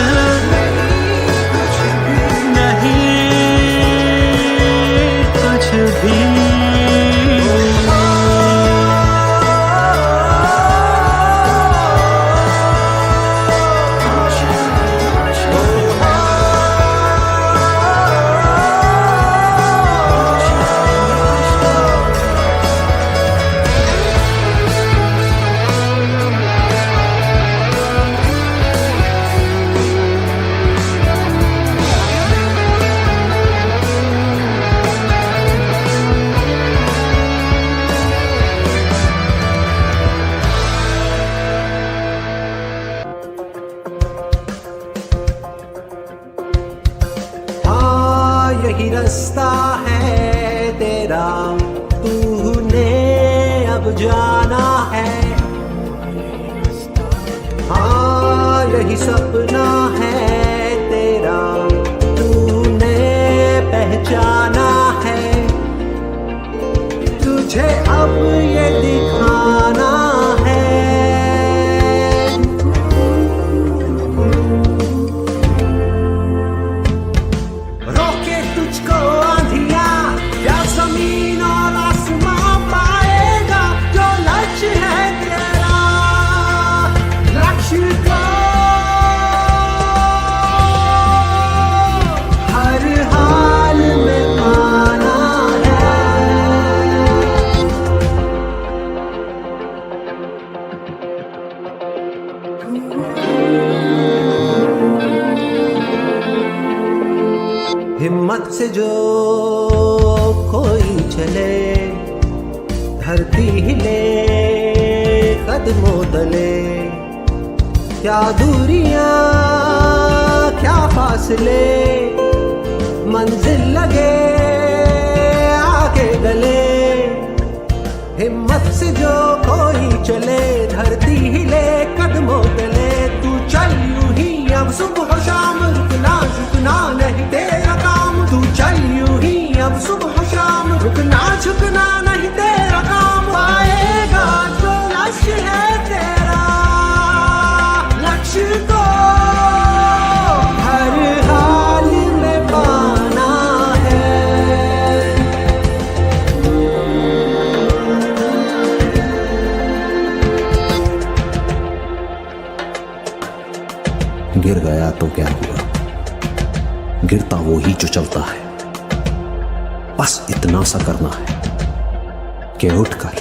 जाना है, हाँ यही सपना है तेरा, तूने पहचाना है, तुझे अब ये दिखाना है। रोके तुझको आंधिया या जमीन और आसमां पाएगा, जो लक्ष्य है तेरा, लक्ष्य को हर हाल में पाना है। हिम्मत से जो कोई चले, धरती हिले कदमों तले, क्या दूरियां क्या फासले, मंजिल लगे आगे गले। हिम्मत से जो कोई चले, धरती हिले कदमों तले, तू चल यूं ही अब सुबह शाम, रुकना झुकना नहीं तेरा काम, तू चल यूं ही अब सुबह शाम, रुकना झुकना नहीं तेरा काम, पाएगा जो लक्ष्य है तेरा, लक्ष्य को हर हाल में पाना है। गिर गया तो क्या हुआ, गिरता वो ही जो चलता है, बस इतना सा करना है कि उठकर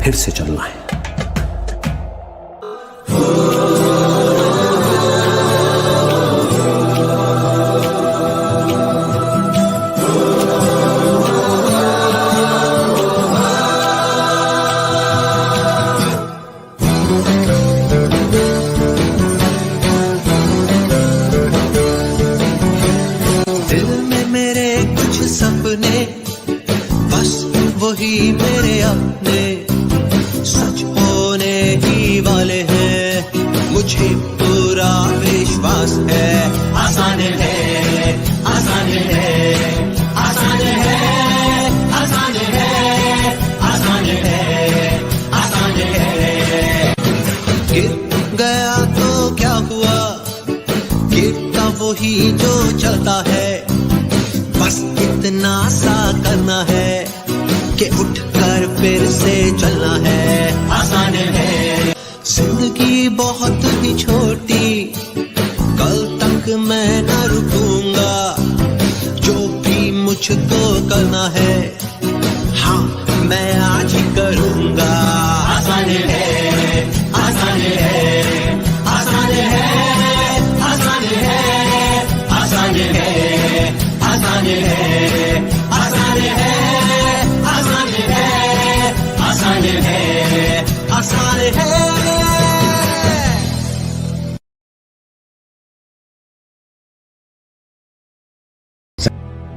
फिर से चलना है। वही मेरे अपने सच होने ही वाले हैं, मुझे पूरा विश्वास है। आसान है, आसान है, आसान है, आसान है, आसान है, आसान है। गिर गया तो क्या हुआ, गिरता वही जो चलता है, बस इतना सा करना है कि उठकर फिर से चलना है। आसान है, जिंदगी बहुत ही छोटी, कल तक मैं न रुकूंगा, जो भी मुझको करना है, हाँ मैं आज ही करूंगा। आसान है, आसान है, आसान है, आसान है, आसान है, आसान है, आसान है, आसान है, आसान है, आसान है।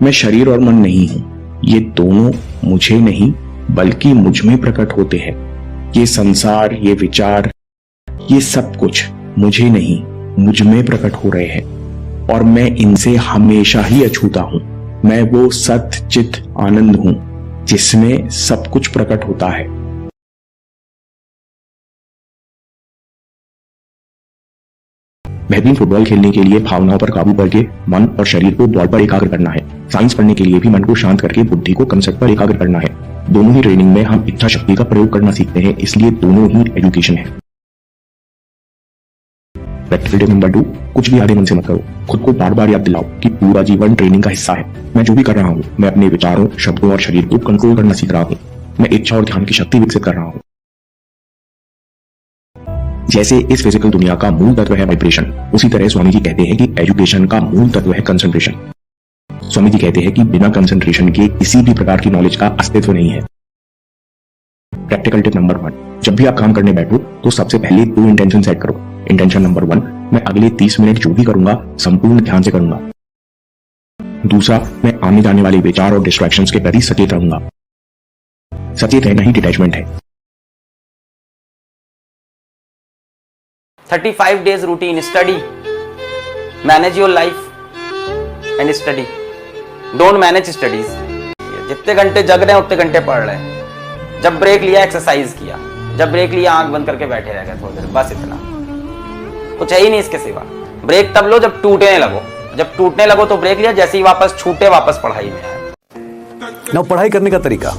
मैं शरीर और मन नहीं हूं, ये दोनों मुझे नहीं बल्कि मुझ में प्रकट होते हैं। ये संसार, ये विचार, ये सब कुछ मुझे नहीं मुझ में प्रकट हो रहे हैं और मैं इनसे हमेशा ही अछूता हूं। मैं वो सत चित आनंद हूं जिसमें सब कुछ प्रकट होता है। बेहतरीन फुटबॉल खेलने के लिए भावनाओं पर काबू करके मन और शरीर को बॉल पर एकाग्र करना है। साइंस पढ़ने के लिए भी मन को शांत करके बुद्धि को कंसेप्ट पर एकाग्र करना है। दोनों ही ट्रेनिंग में हम इच्छा शक्ति का प्रयोग करना सीखते हैं, इसलिए दोनों ही एजुकेशन है। प्रैक्टिकल टिप नंबर 2, कुछ भी आधे मन से मत करो। खुद को बार बार याद दिलाओ कि पूरा जीवन ट्रेनिंग का हिस्सा है। मैं जो भी कर रहा हूँ, मैं अपने विचारों, शब्दों और शरीर को कंट्रोल करना सीख रहा हूँ। मैं इच्छा और ध्यान की शक्ति विकसित कर रहा हूँ। जैसे इस फिजिकल दुनिया का मूल तत्व है वाइब्रेशन, उसी तरह स्वामी जी कहते हैं कि एजुकेशन का मूल तत्व है कंसंट्रेशन। स्वामी जी कहते हैं कि बिना कंसंट्रेशन के किसी भी प्रकार की नॉलेज का अस्तित्व नहीं है। प्रैक्टिकल टिप नंबर 1, जब भी आप काम करने बैठो तो सबसे पहले 2 इंटेंशन सेट करो। इंटेंशन नंबर 1, मैं अगले 30 मिनट जो भी करूंगा संपूर्ण ध्यान से करूंगा। दूसरा, मैं आने जाने वाले विचार और डिस्ट्रैक्शंस के प्रति सचेत रहूंगा। सचेत रहना ही डिटैचमेंट है। 35 days routine, study, manage your life and study. Don't manage studies. जितने घंटे जग रहे हैं उतने घंटे पढ़ रहे हैं। जब ब्रेक लिया एक्सरसाइज किया, जब ब्रेक लिया आंख बंद करके बैठे रह गए थोड़ी देर, बस इतना, कुछ है ही नहीं इसके सिवा। ब्रेक तब लो जब टूटने लगो, जब टूटने लगो तो ब्रेक लिया, जैसे ही वापस छूटे वापस पढ़ाई में आए। ना पढ़ाई करने का तरीका,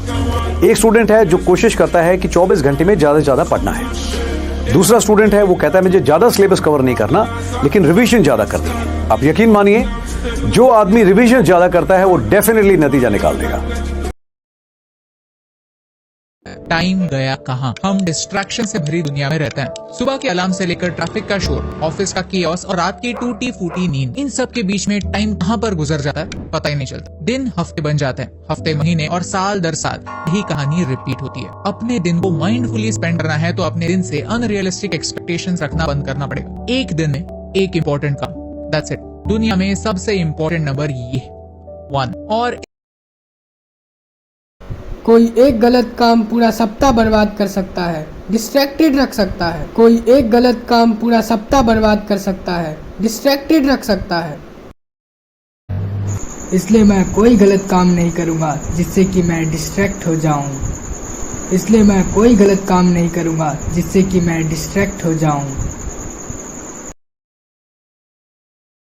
एक स्टूडेंट है जो कोशिश करता है कि 24 घंटे में ज्यादा से ज्यादा पढ़ना है। दूसरा स्टूडेंट है वो कहता है मुझे ज्यादा सिलेबस कवर नहीं करना लेकिन रिवीजन ज्यादा करनी है। आप यकीन मानिए जो आदमी रिवीजन ज्यादा करता है वो डेफिनेटली नतीजा निकाल देगा। टाइम गया कहाँ? हम डिस्ट्रैक्शन से भरी दुनिया में रहते हैं। सुबह के अलार्म से लेकर ट्रैफिक का शोर, ऑफिस का कियोस्क और रात की टूटी फूटी नींद, इन सब के बीच में टाइम कहाँ पर गुजर जाता है पता ही नहीं चलता। दिन हफ्ते बन जाते हैं, हफ्ते महीने और साल दर साल यही कहानी रिपीट होती है। अपने दिन को माइंडफुली स्पेंड करना है तो अपने दिन से अनरियलिस्टिक एक्सपेक्टेशंस रखना बंद करना पड़ेगा। एक दिन में एक इंपॉर्टेंट काम, दैट्स इट। दुनिया में सबसे इंपॉर्टेंट नंबर ये 1। और कोई एक गलत काम पूरा सप्ताह बर्बाद कर सकता है, डिस्ट्रैक्टेड रख सकता है। कोई एक गलत काम पूरा सप्ताह बर्बाद कर सकता है, डिस्ट्रैक्टेड रख सकता है। इसलिए मैं कोई गलत काम नहीं करूँगा जिससे कि मैं डिस्ट्रैक्ट हो जाऊँ। इसलिए मैं कोई गलत काम नहीं करूँगा जिससे कि मैं डिस्ट्रैक्ट हो जाऊँ।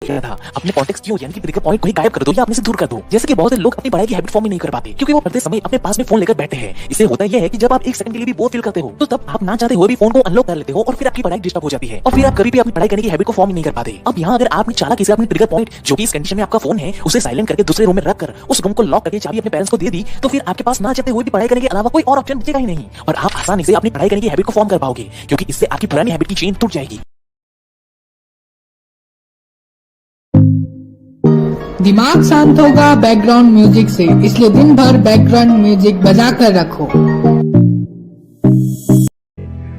था अपने कॉन्टेक्स्ट क्यों यानी कि ट्रिगर पॉइंट को ही गायब कर दो या अपने से दूर कर दो। जैसे कि बहुत से लोग अपनी पढ़ाई की हैबिट फॉर्म ही नहीं कर पाते क्योंकि वो पढ़ते समय अपने पास में फोन लेकर बैठे हैं। इससे होता यह है कि जब आप एक सेकंड के लिए भी बोर फील करते हो तो तब आप ना चाहते हुए भी फोन को अनलॉक कर लेते हो और फिर आपकी पढ़ाई डिस्टर्ब हो जाती है और फिर आप कभी भी अपनी पढ़ाई करने की हैबिट को फॉर्म ही नहीं कर पाते। अब यहाँ अगर आपने चालाकी से अपनी ट्रिगर पॉइंट जो कि इस कंडीशन में आपका फोन है उसे साइलेंट करके दूसरे रूम में रखकर उस रूम को लॉक करके चाबी अपने पेरेंट्स को दे दी तो फिर आपके पास ना चाहते हुए भी पढ़ाई करने के अलावा कोई और ऑप्शन बचेगा ही नहीं और आप आसानी से अपनी पढ़ाई करने की हैबिट को फॉर्म कर पाओगे क्योंकि इससे आपकी पुरानी हैबिट की चेन टूट जाएगी। दिमाग शांत होगा बैकग्राउंड म्यूजिक से, इसलिए दिन भर बैकग्राउंड म्यूजिक बजा कर रखो।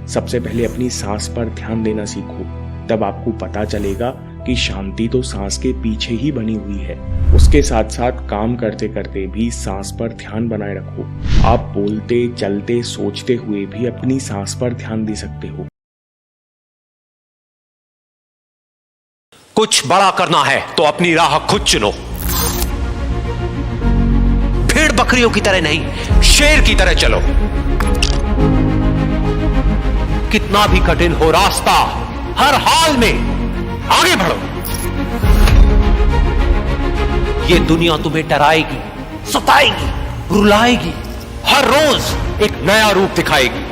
सबसे पहले अपनी सांस पर ध्यान देना सीखो, तब आपको पता चलेगा कि शांति तो सांस के पीछे ही बनी हुई है। उसके साथ साथ काम करते करते भी सांस पर ध्यान बनाए रखो। आप बोलते, चलते, सोचते हुए भी अपनी सांस पर ध्यान दे सकते हो। कुछ बड़ा करना है तो अपनी राह खुद चुनो। भेड़ बकरियों की तरह नहीं, शेर की तरह चलो। कितना भी कठिन हो रास्ता, हर हाल में आगे बढ़ो। ये दुनिया तुम्हें डराएगी, सताएगी, रुलाएगी, हर रोज एक नया रूप दिखाएगी।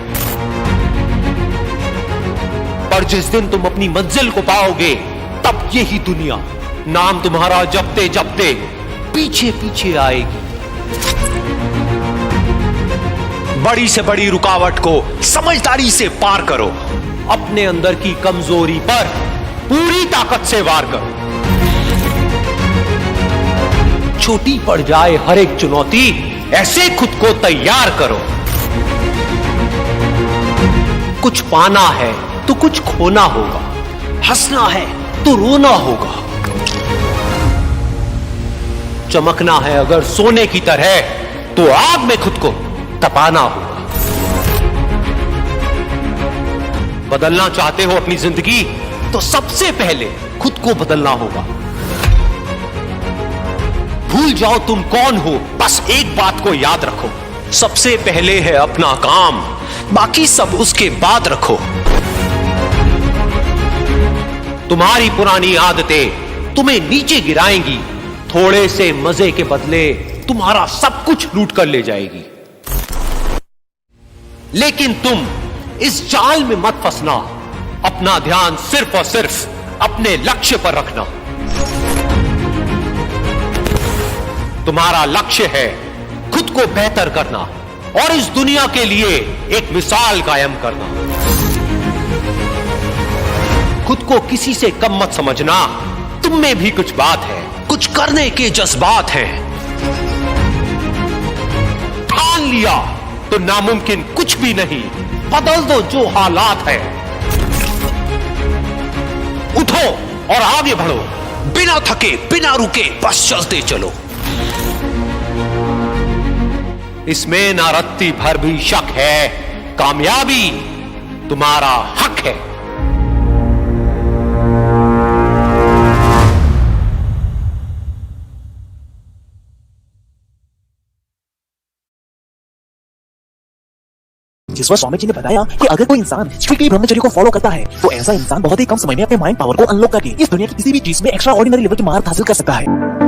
पर जिस दिन तुम अपनी मंजिल को पाओगे तब यही दुनिया नाम तुम्हारा जपते जपते पीछे पीछे आएगी। बड़ी से बड़ी रुकावट को समझदारी से पार करो। अपने अंदर की कमजोरी पर पूरी ताकत से वार करो। छोटी पड़ जाए हर एक चुनौती, ऐसे खुद को तैयार करो। कुछ पाना है तो कुछ खोना होगा, हंसना है तो रोना होगा, चमकना है अगर सोने की तरह तो आग में खुद को तपाना होगा। बदलना चाहते हो अपनी जिंदगी तो सबसे पहले खुद को बदलना होगा। भूल जाओ तुम कौन हो, बस एक बात को याद रखो, सबसे पहले है अपना काम, बाकी सब उसके बाद रखो। तुम्हारी पुरानी आदतें तुम्हें नीचे गिराएंगी, थोड़े से मजे के बदले तुम्हारा सब कुछ लूट कर ले जाएगी। लेकिन तुम इस जाल में मत फंसना, अपना ध्यान सिर्फ और सिर्फ अपने लक्ष्य पर रखना। तुम्हारा लक्ष्य है खुद को बेहतर करना और इस दुनिया के लिए एक मिसाल कायम करना। खुद को किसी से कम मत समझना, तुम में भी कुछ बात है, कुछ करने के जज्बात हैं। ठान लिया तो नामुमकिन कुछ भी नहीं, बदल दो जो हालात है। उठो और आगे बढ़ो, बिना थके बिना रुके बस चलते चलो। इसमें ना रत्ती भर भी शक है, कामयाबी तुम्हारा हक है। जिस वक्त स्वामी जी ने बताया कि अगर कोई इंसान स्ट्रिक्टली ब्रह्मचर्य को फॉलो करता है तो ऐसा इंसान बहुत ही कम समय में अपने माइंड पावर को अनलॉक करके इस दुनिया की किसी भी चीज में एक्स्ट्रा ऑर्डिनरी लेवल की महारत हासिल कर सकता है।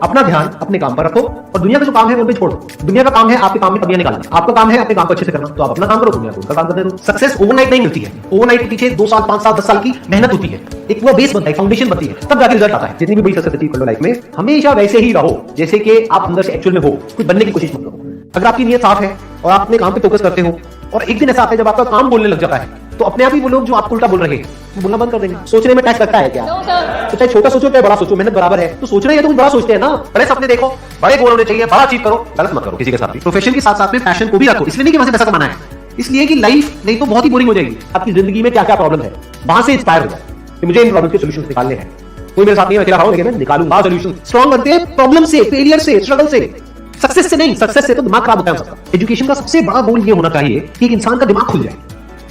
अपना ध्यान अपने काम पर रखो और दुनिया का जो काम है वो भी छोड़ो। दुनिया का काम है आपके काम में कमियां निकालना, आपका काम है अपने काम को अच्छे से करना, तो आप अपना काम करो, दुनिया को उनका काम करते रहो। सक्सेस ओवरनाइट नहीं मिलती है, ओवरनाइट के पीछे 2 साल 5 साल 10 साल की मेहनत होती है, एक वो बेस बनता है, फाउंडेशन बनती है, तब जाके रिजल्ट आता है। जितनी भी बड़ी सक्सेस अचीव कर लो लाइफ में, हमेशा वैसे ही रहो जैसे कि आप अंदर से एक्चुअल में हो, कुछ बनने की कोशिश मत करो। अगर आपकी नीयत साफ है और आप अपने काम पे फोकस करते हो और एक दिन ऐसा आता है जब आपका काम बोलने लग जाता है, तो अपने आप ही वो लोग जो आपको उल्टा बोल रहे हैं वो बोलना बंद कर देंगे। सोचने में टैक्स लगता है क्या? तो चाहे छोटा सोचो चाहे बड़ा सोचो, मेहनत बराबर है। तो सोचना है तो बड़ा सोचते हैं ना, बड़े सपने देखो, बड़े गोल होने चाहिए, बड़ा अचीव करो, गलत मत करो किसी के साथ भी। प्रोफेशन के साथ साथ में पैशन को भी रखो, इसलिए नहीं कि वहां से पैसा कमाना है, इसलिए कि लाइफ नहीं तो बहुत ही बोरिंग हो जाएगी। आपकी जिंदगी में क्या क्या प्रॉब्लम है वहां से इंस्पायर हो जाए कि मुझे इन प्रॉब्लम के सोल्यूशन निकालने हैं। कोई मेरे साथ नहीं अकेला रहो, लेकिन मैं निकालूंगा सोल्यूशन। स्ट्रॉन्ग बनते हैं प्रॉब्लम से, फेलियर से, स्ट्रगल से, सक्सेस से नहीं। सक्सेस से तो दिमाग खराब होता है सबका। एजुकेशन का सबसे बड़ा गोल ये होना चाहिए कि एक इंसान का दिमाग खुल जाए,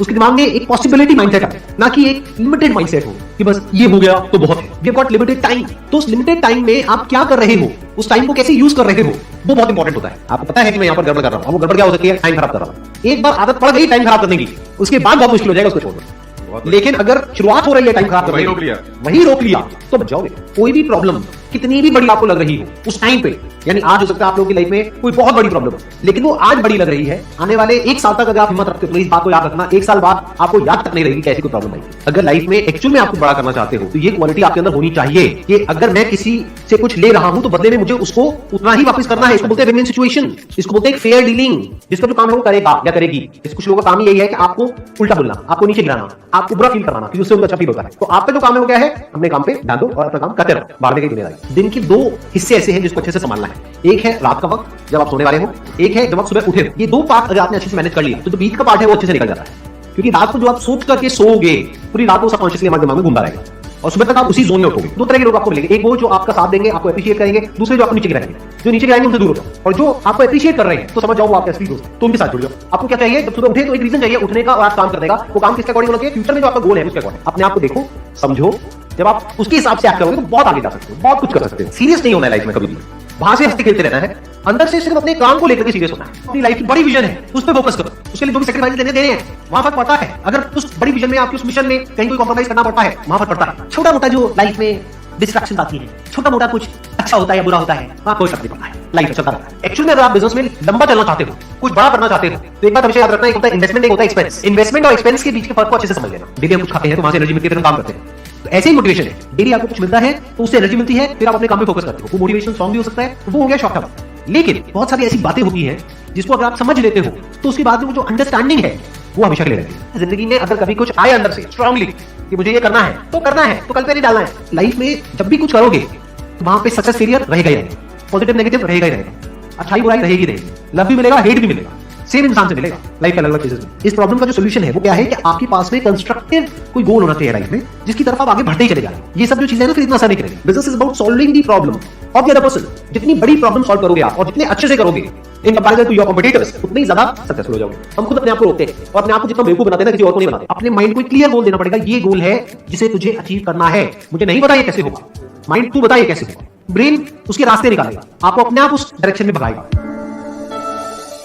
उसके दिमाग में एक पॉसिबिलिटी माइंडसेट आए, ना कि एक लिमिटेड माइंडसेट हो कि बस ये हो गया तो बहुत है। We have got limited time, तो उस लिमिटेड टाइम में आप क्या कर रहे हो, उस टाइम को कैसे यूज कर रहे हो, वो बहुत इंपॉर्टेंट होता है। आपको पता है कि मैं यहाँ पर गड़बड़ कर रहा हूँ, वो गड़बड़ क्या हो सकती है? टाइम खराब कर रहा हूँ। एक बार आदत पड़ गई टाइम खराब करने की, उसके बाद बहुत मुश्किल हो जाएगा उसको छोड़ना। लेकिन अगर शुरुआत हो रही है टाइम खराब करने की, वही रोक लिया तो बच जाओगे। कोई भी प्रॉब्लम कितनी भी बड़ी आपको लग रही हो उस टाइम पे, यानी आज हो सकता है आप लोगों की लाइफ में कोई बहुत बड़ी प्रॉब्लम, लेकिन वो आज बड़ी लग रही है, आने वाले 1 साल तक अगर आप हिम्मत रखते हो तो इस बात को याद रखना, 1 साल बाद आपको याद तक नहीं रहेगी कैसी कोई प्रॉब्लम आई। अगर लाइफ में एक्चुअल में आपको बड़ा करना चाहते हो तो ये क्वालिटी आपके अंदर होनी चाहिए कि अगर मैं किसी से कुछ ले रहा हूं तो बदले में मुझे उसको उतना ही वापस करना है। इसको बोलते हैं विन-विन सिचुएशन, इसको बोलते हैं फेयर डीलिंग। जिसका जो काम है वो करेगा या करेगी। कुछ लोगों का काम यही है कि आपको उल्टा बोलना, आपको नीचे गिराना, आपको बुरा फील कराना, क्योंकि उससे उनको अच्छा फील होता है। तो आपका जो काम है वो क्या है? अपने काम पे ध्यान दो और अपना काम करते रहो, बाहर की दुनियादारी। दिन के 2 हिस्से ऐसे हैं जिसको अच्छे से संभालना है। एक है रात का वक्त जब आप सोने वाले हो, एक है जब आप सुबह उठे हो। ये 2 पार्ट अगर आपने अच्छे से मैनेज कर लिया तो जो बीच का पार्ट है वो अच्छे से निकल जाता है, क्योंकि रात को जो आप सोच करके सोओगे पूरी रात को सबकॉन्शियसली हमारे दिमाग में घूमता रहेगा और सुबह तक आप उसी जोन में उठोगे। 2 तरह के लोग आपको मिलेंगे, एक वो जो आपका साथ देंगे, आपको एप्रिशिएट करेंगे, दूसरे जो आपको नीचे गिराएंगे। जो नीचे गिराएंगे उनसे दूर हो जाओ, और जो आपको एप्रिशिएट कर रहे हैं तो समझ जाओ वो आपके असली दोस्त, तो उनके साथ जुड़ जाओ। आपको क्या चाहिए? जब सुबह उठे तो एक रीजन चाहिए उठने का और आप काम करने का। वो काम किसके अकॉर्डिंग होना चाहिए? फ्यूचर में जो आपका गोल है उसके अकॉर्डिंग। अपने आप को देखो, समझो, जब आप उसके हिसाब से एक्ट करोगे तो बहुत आगे जा सकते हो, बहुत कुछ कर सकते हो। सीरियस नहीं होना है लाइफ में कभी भी, वहां से हंसते खेलते रहना है, अंदर से सिर्फ अपने काम को लेकर के सीरियस होना है। अपनी लाइफ की बड़ी विजन है उस पर फोकस करो, उसके लिए जो भी सैक्रिफाइस देने हैं वहां फर्क पड़ता है। अगर उस बड़ी विजन में आपकी उस मिशन में कहीं कोई कॉम्प्रोमाइज करना पड़ता है वहां फर्क पड़ता है। छोटा मोटा जो लाइफ में डिस्ट्रैक्शन आती है, छोटा मोटा कुछ अच्छा होता है या बुरा होता है, वहां कोई फर्क नहीं पड़ता है, लाइफ चलता रहता है। एक्चुअली अगर आप बिजनेस में लंबा चलना चाहते हो, कुछ बड़ा करना चाहते हो, तो एक बात हमेशा याद रखना, एक होता है इन्वेस्टमेंट, एक होता है एक्सपेंस। इन्वेस्टमेंट और एक्सपेंस के बीच के फर्क को अच्छे से समझ लेना। डेली हम कुछ खाते हैं तो वहां से एनर्जी मिलती है, फिर हम काम करते हैं। तो ऐसे ही मोटिवेशन है, डेली आपको कुछ मिलता है तो उससे एनर्जी मिलती है, फिर आप अपने काम पे फोकस करते हो। वो मोटिवेशन सॉन्ग भी हो सकता है, वो हो गया शॉर्ट टर्म। लेकिन बहुत सारी ऐसी बातें होती हैं जिसको अगर आप समझ लेते हो तो उसके बाद में वो जो अंडरस्टैंडिंग है वो हमेशा के लिए रहती है। जिंदगी में अगर कभी कुछ आए अंदर से स्ट्रांगली कि मुझे ये करना है तो करना है, तो कल पे नहीं डालना है। लाइफ में जब भी कुछ करोगे तो वहां पे सक्सेस फेलियर रहेगा ही रहेगा, पॉजिटिव नेगेटिव रहेगा ही रहेगा, अच्छाई बुराई रहेगी रहेगी, लव भी मिलेगा, हेट भी मिलेगा, सेम इंसान से मिलेगा लाइफ के अलग अलग केसेस में। इस प्रॉब्लम का जो सोल्यूशन है वो क्या है कि आपके पास में कंस्ट्रक्टिव कोई गोल होना चाहिए लाइफ में, जिसकी तरफ आप आगे बढ़ते ही चले जाए। ये सब जो चीजें हैं ना फिर इतना आसान नहीं करेंगे। Business is about solving the problem of the other person. जितनी बड़ी प्रॉब्लम सॉल्व करोगे आप और जितने अच्छे से करोगे in comparison to your competitors, उतने ही ज्यादा सक्सेसफुल हो जाओगे। हम खुद अपने आप को रोकते हैं और अपने आप को जितना बेवकूफ बनाते हैं ना, किसी और को नहीं बनाते। अपने माइंड को क्लियर गोल देना पड़ेगा, ये गोल है जिसे तुझे अचीव करना है। मुझे नहीं पता ये कैसे होगा, माइंड तू बता ये कैसे होगा। ब्रेन उसके रास्ते निकालेगा, आपको अपने आप उस डायरेक्शन में भगाएगा।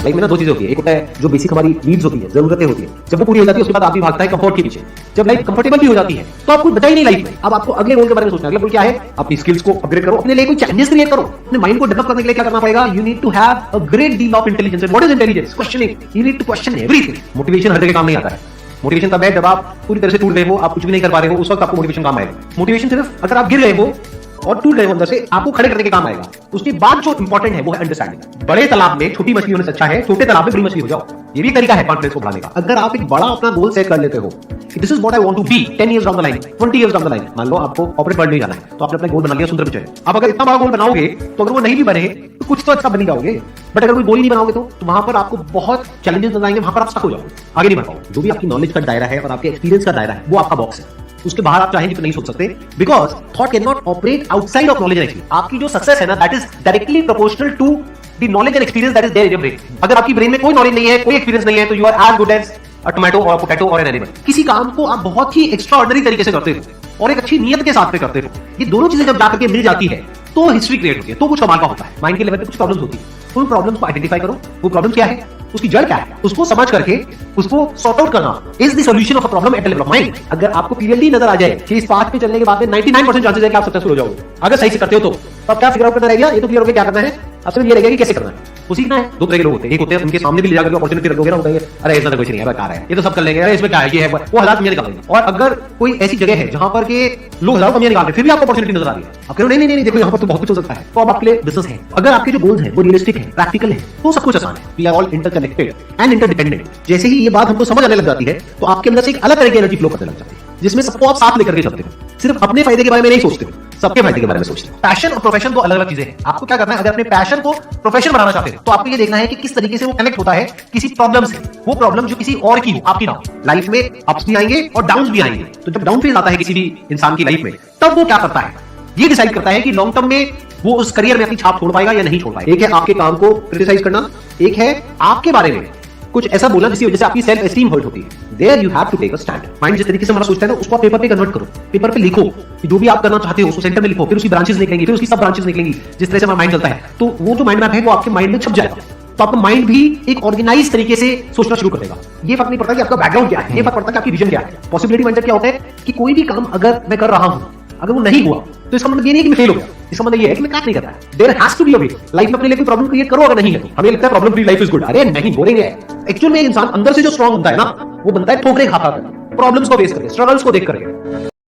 लाइफ में ना 2 चीजें होती है, एक होता है जो बेसिक हमारी नीड्स होती है, जरूरतें होती है, जब वो पूरी हो जाती है उसके बाद आदमी भागता है कंफर्ट के पीछे। जब लाइफ कंफर्टेबल भी हो जाती है तो आप कुछ बचा ही नहीं लाइफ में। अब आपको अगले गोल के बारे में सोचना है। अगला गोल क्या है? अपनी स्किल्स को अपग्रेड करो, अपने लिए कोई चैलेंजेस क्रिएट करो। अपने माइंड को डेवलप करने के लिए क्या करना पड़ेगा? You need to have a great deal of intelligence. What is intelligence? Questioning. You need to question everything. Motivation हर जगह काम नहीं आता है। मोटिवेशन तब है जब आप पूरी तरह से टूट गए हो, आप कुछ भी नहीं कर पा रहे हो, उस वक्त आपको मोटिवेशन काम आएगा। मोटिवेशन सिर्फ अगर आप गिर रहे हो और टूट रहे हो अंदर से, आपको खड़े करने के काम आएगा। उसके बाद जो इंपॉर्टेंट है वो है अंडरस्टैंडिंग। बड़े तालाब में छोटी मछली होने से अच्छा है छोटे तालाब में बड़ी मछली हो जाओ। ये भी तरीका है कॉन्फिडेंस को बढ़ाने का। अगर आप एक बड़ा अपना गोल सेट कर लेते हो, this is what I want to be 10 years down the line, 20 years down the line, मान लो आपको कॉर्पोरेट वर्ल्ड में जाना है तो आपने अपना गोल बना लिया, सुंदर पिक्चर है। अब अगर इतना बड़ा गोल बनाओगे तो अगर वो नहीं भी बने तो कुछ तो अच्छा बन जाओगे, बट अगर कोई गोल ही नहीं बनाओगे तो वहां पर आपको बहुत चैलेंजेस नजर आएंगे, वहां पर आप स्टक हो जाओगे, आगे नहीं बढ़ पाओगे। जो भी आपकी नॉलेज का दायरा है और आपके एक्सपीरियंस का दायरा है वो आपका बॉक्स है, उसके बाहर आप चाहेंगे तो नहीं सोच सकते, because thought can not operate outside of knowledge. Actually आपकी जो सक्सेस है ना, that is directly proportional to the knowledge and experience that is there in your brain. अगर आपकी ब्रेन में कोई नॉलेज नहीं है, कोई एक्सपीरियंस नहीं है, तो you are as good as a tomato और पोटैटो और एन एनिमल। किसी काम को आप बहुत ही एक्स्ट्राऑर्डिनरी तरीके से करते हो और एक अच्छी नीयत के साथ में करते हो, ये दोनों चीजें जब जाकर के मिल जाती है तो हिस्ट्री क्रिएट होती है, तो कुछ कमाल का होता है। माइंड के लेवल पे कुछ प्रॉब्लम्स होती है, उन प्रॉब्लम्स को आइडेंटिफाई करो, वो प्रॉब्लम क्या है, उसकी जड़ क्या है, उसको समझ करके उसको सॉर्ट आउट करना is the solution of a problem at level of mind. अगर आपको क्लियरली नजर आ जाए कि इस पाथ पे चलने के बाद में 99% चांसेस है कि आप सक्सेसफुल हो जाओगे अगर सही से करते हो, तो अब क्या फिगर आउट करना रहेगा, ये तो क्लियर हो गया क्या करना है, अब सिर्फ ये रहेगा कि कैसे करना है, वो सीखना है। दो तरह के लोग होते हैं, एक होते हैं उनके सामने भी ले जाकर अपॉर्चुनिटी रखोगे ना, बताइए अरे ऐसा तो कुछ नहीं है, बेकार है, ये तो सब कर लेंगे, अरे इसमें क्या है, ये है, वो हजार कमियां निकालेंगे। और अगर कोई ऐसी जगह है जहां पर के लोग हजारों कमियां निकाल रहे हैं, फिर भी आपको अपॉर्चुनिटी नजर आ रही है, आप कह रहे हो नहीं देखो यहाँ पर तो बहुत कुछ हो सकता है, तो अब आपके लिए बिजनेस है। अगर आपके जो गोल्स हैं वो रियलिस्टिक है, प्रैक्टिकल है, तो सब कुछ आसान है। We are all interconnected and interdependent. जैसे ही ये बात हमको समझ आने लग जाती है तो आपके अंदर से एक अलग तरह की एनर्जी फ्लो करने लग जाती है, जिसमें सबको आप साथ लेकर के चलते हो, सिर्फ अपने फायदे के बारे में नहीं सोचते हो, सबके फायदे के बारे में सोचते हो। पैशन और प्रोफेशन दो अलग अलग चीजें हैं। आपको क्या करना है, अगर अपने पैशन को प्रोफेशन बनाना चाहते हो तो आपको ये देखना है कि किस तरीके से वो कनेक्ट होता है किसी प्रॉब्लम से, वो प्रॉब्लम जो किसी और की हो, आपकी ना हो। लाइफ में अप्स भी आएंगे और डाउन भी आएंगे, तो जब डाउन फेज आता है किसी भी इंसान की लाइफ में, तब वो क्या करता है, ये डिसाइड करता है कि लॉन्ग टर्म में वो उस करियर में अपनी छाप छोड़ पाएगा या नहीं छोड़ पाएगा। एक है आपके काम को क्रिटिसाइज करना, एक है आपके बारे में कुछ ऐसा बोलना जिसकी वजह से आपकी सेल्फ एस्टीम हर्ट होती है। There you have to take a stand. Mind जिस तरीके से हमारा सोचता है ना, उसको आप पेपर पे कन्वर्ट करो, पेपर पे लिखो कि जो भी आप करना चाहते हो उसको सेंटर में लिखो, फिर उसकी ब्रांचेस निकलेंगी, फिर उसकी सब ब्रांचेस निकलेंगी। जिस तरह से हमारा माइंड चलता है, तो वो जो माइंड मैप है वो आपके माइंड में छप जाएगा, तो आपका माइंड भी एक ऑर्गेनाइज तरीके से सोचना शुरू कर देगा। ये फर्क नहीं पड़ता कि आपका बैकग्राउंड क्या है, ये फर्क पड़ता है कि आपकी विजन क्या है। पॉसिबिलिटी माइंडसेट क्या होता है कि कोई भी काम अगर मैं कर रहा हूं, अगर वो नहीं हुआ तो इसका मतलब ये नहीं कि मैं फेल हो गया, इसका मतलब ये है कि मैं काम नहीं कर रहा है। There has to be a way. Life में अपने लिए कोई प्रॉब्लम क्रिएट करो, अगर नहीं है तो हमें लगता है problem free life is good, अरे नहीं, बोरिंग है। एक्चुअल में इंसान अंदर से जो स्ट्रांग होता है ना, वो बनता है ठोकरे खाता है, प्रॉब्लम्स को फेस करके, स्ट्रगल्स को देख करके।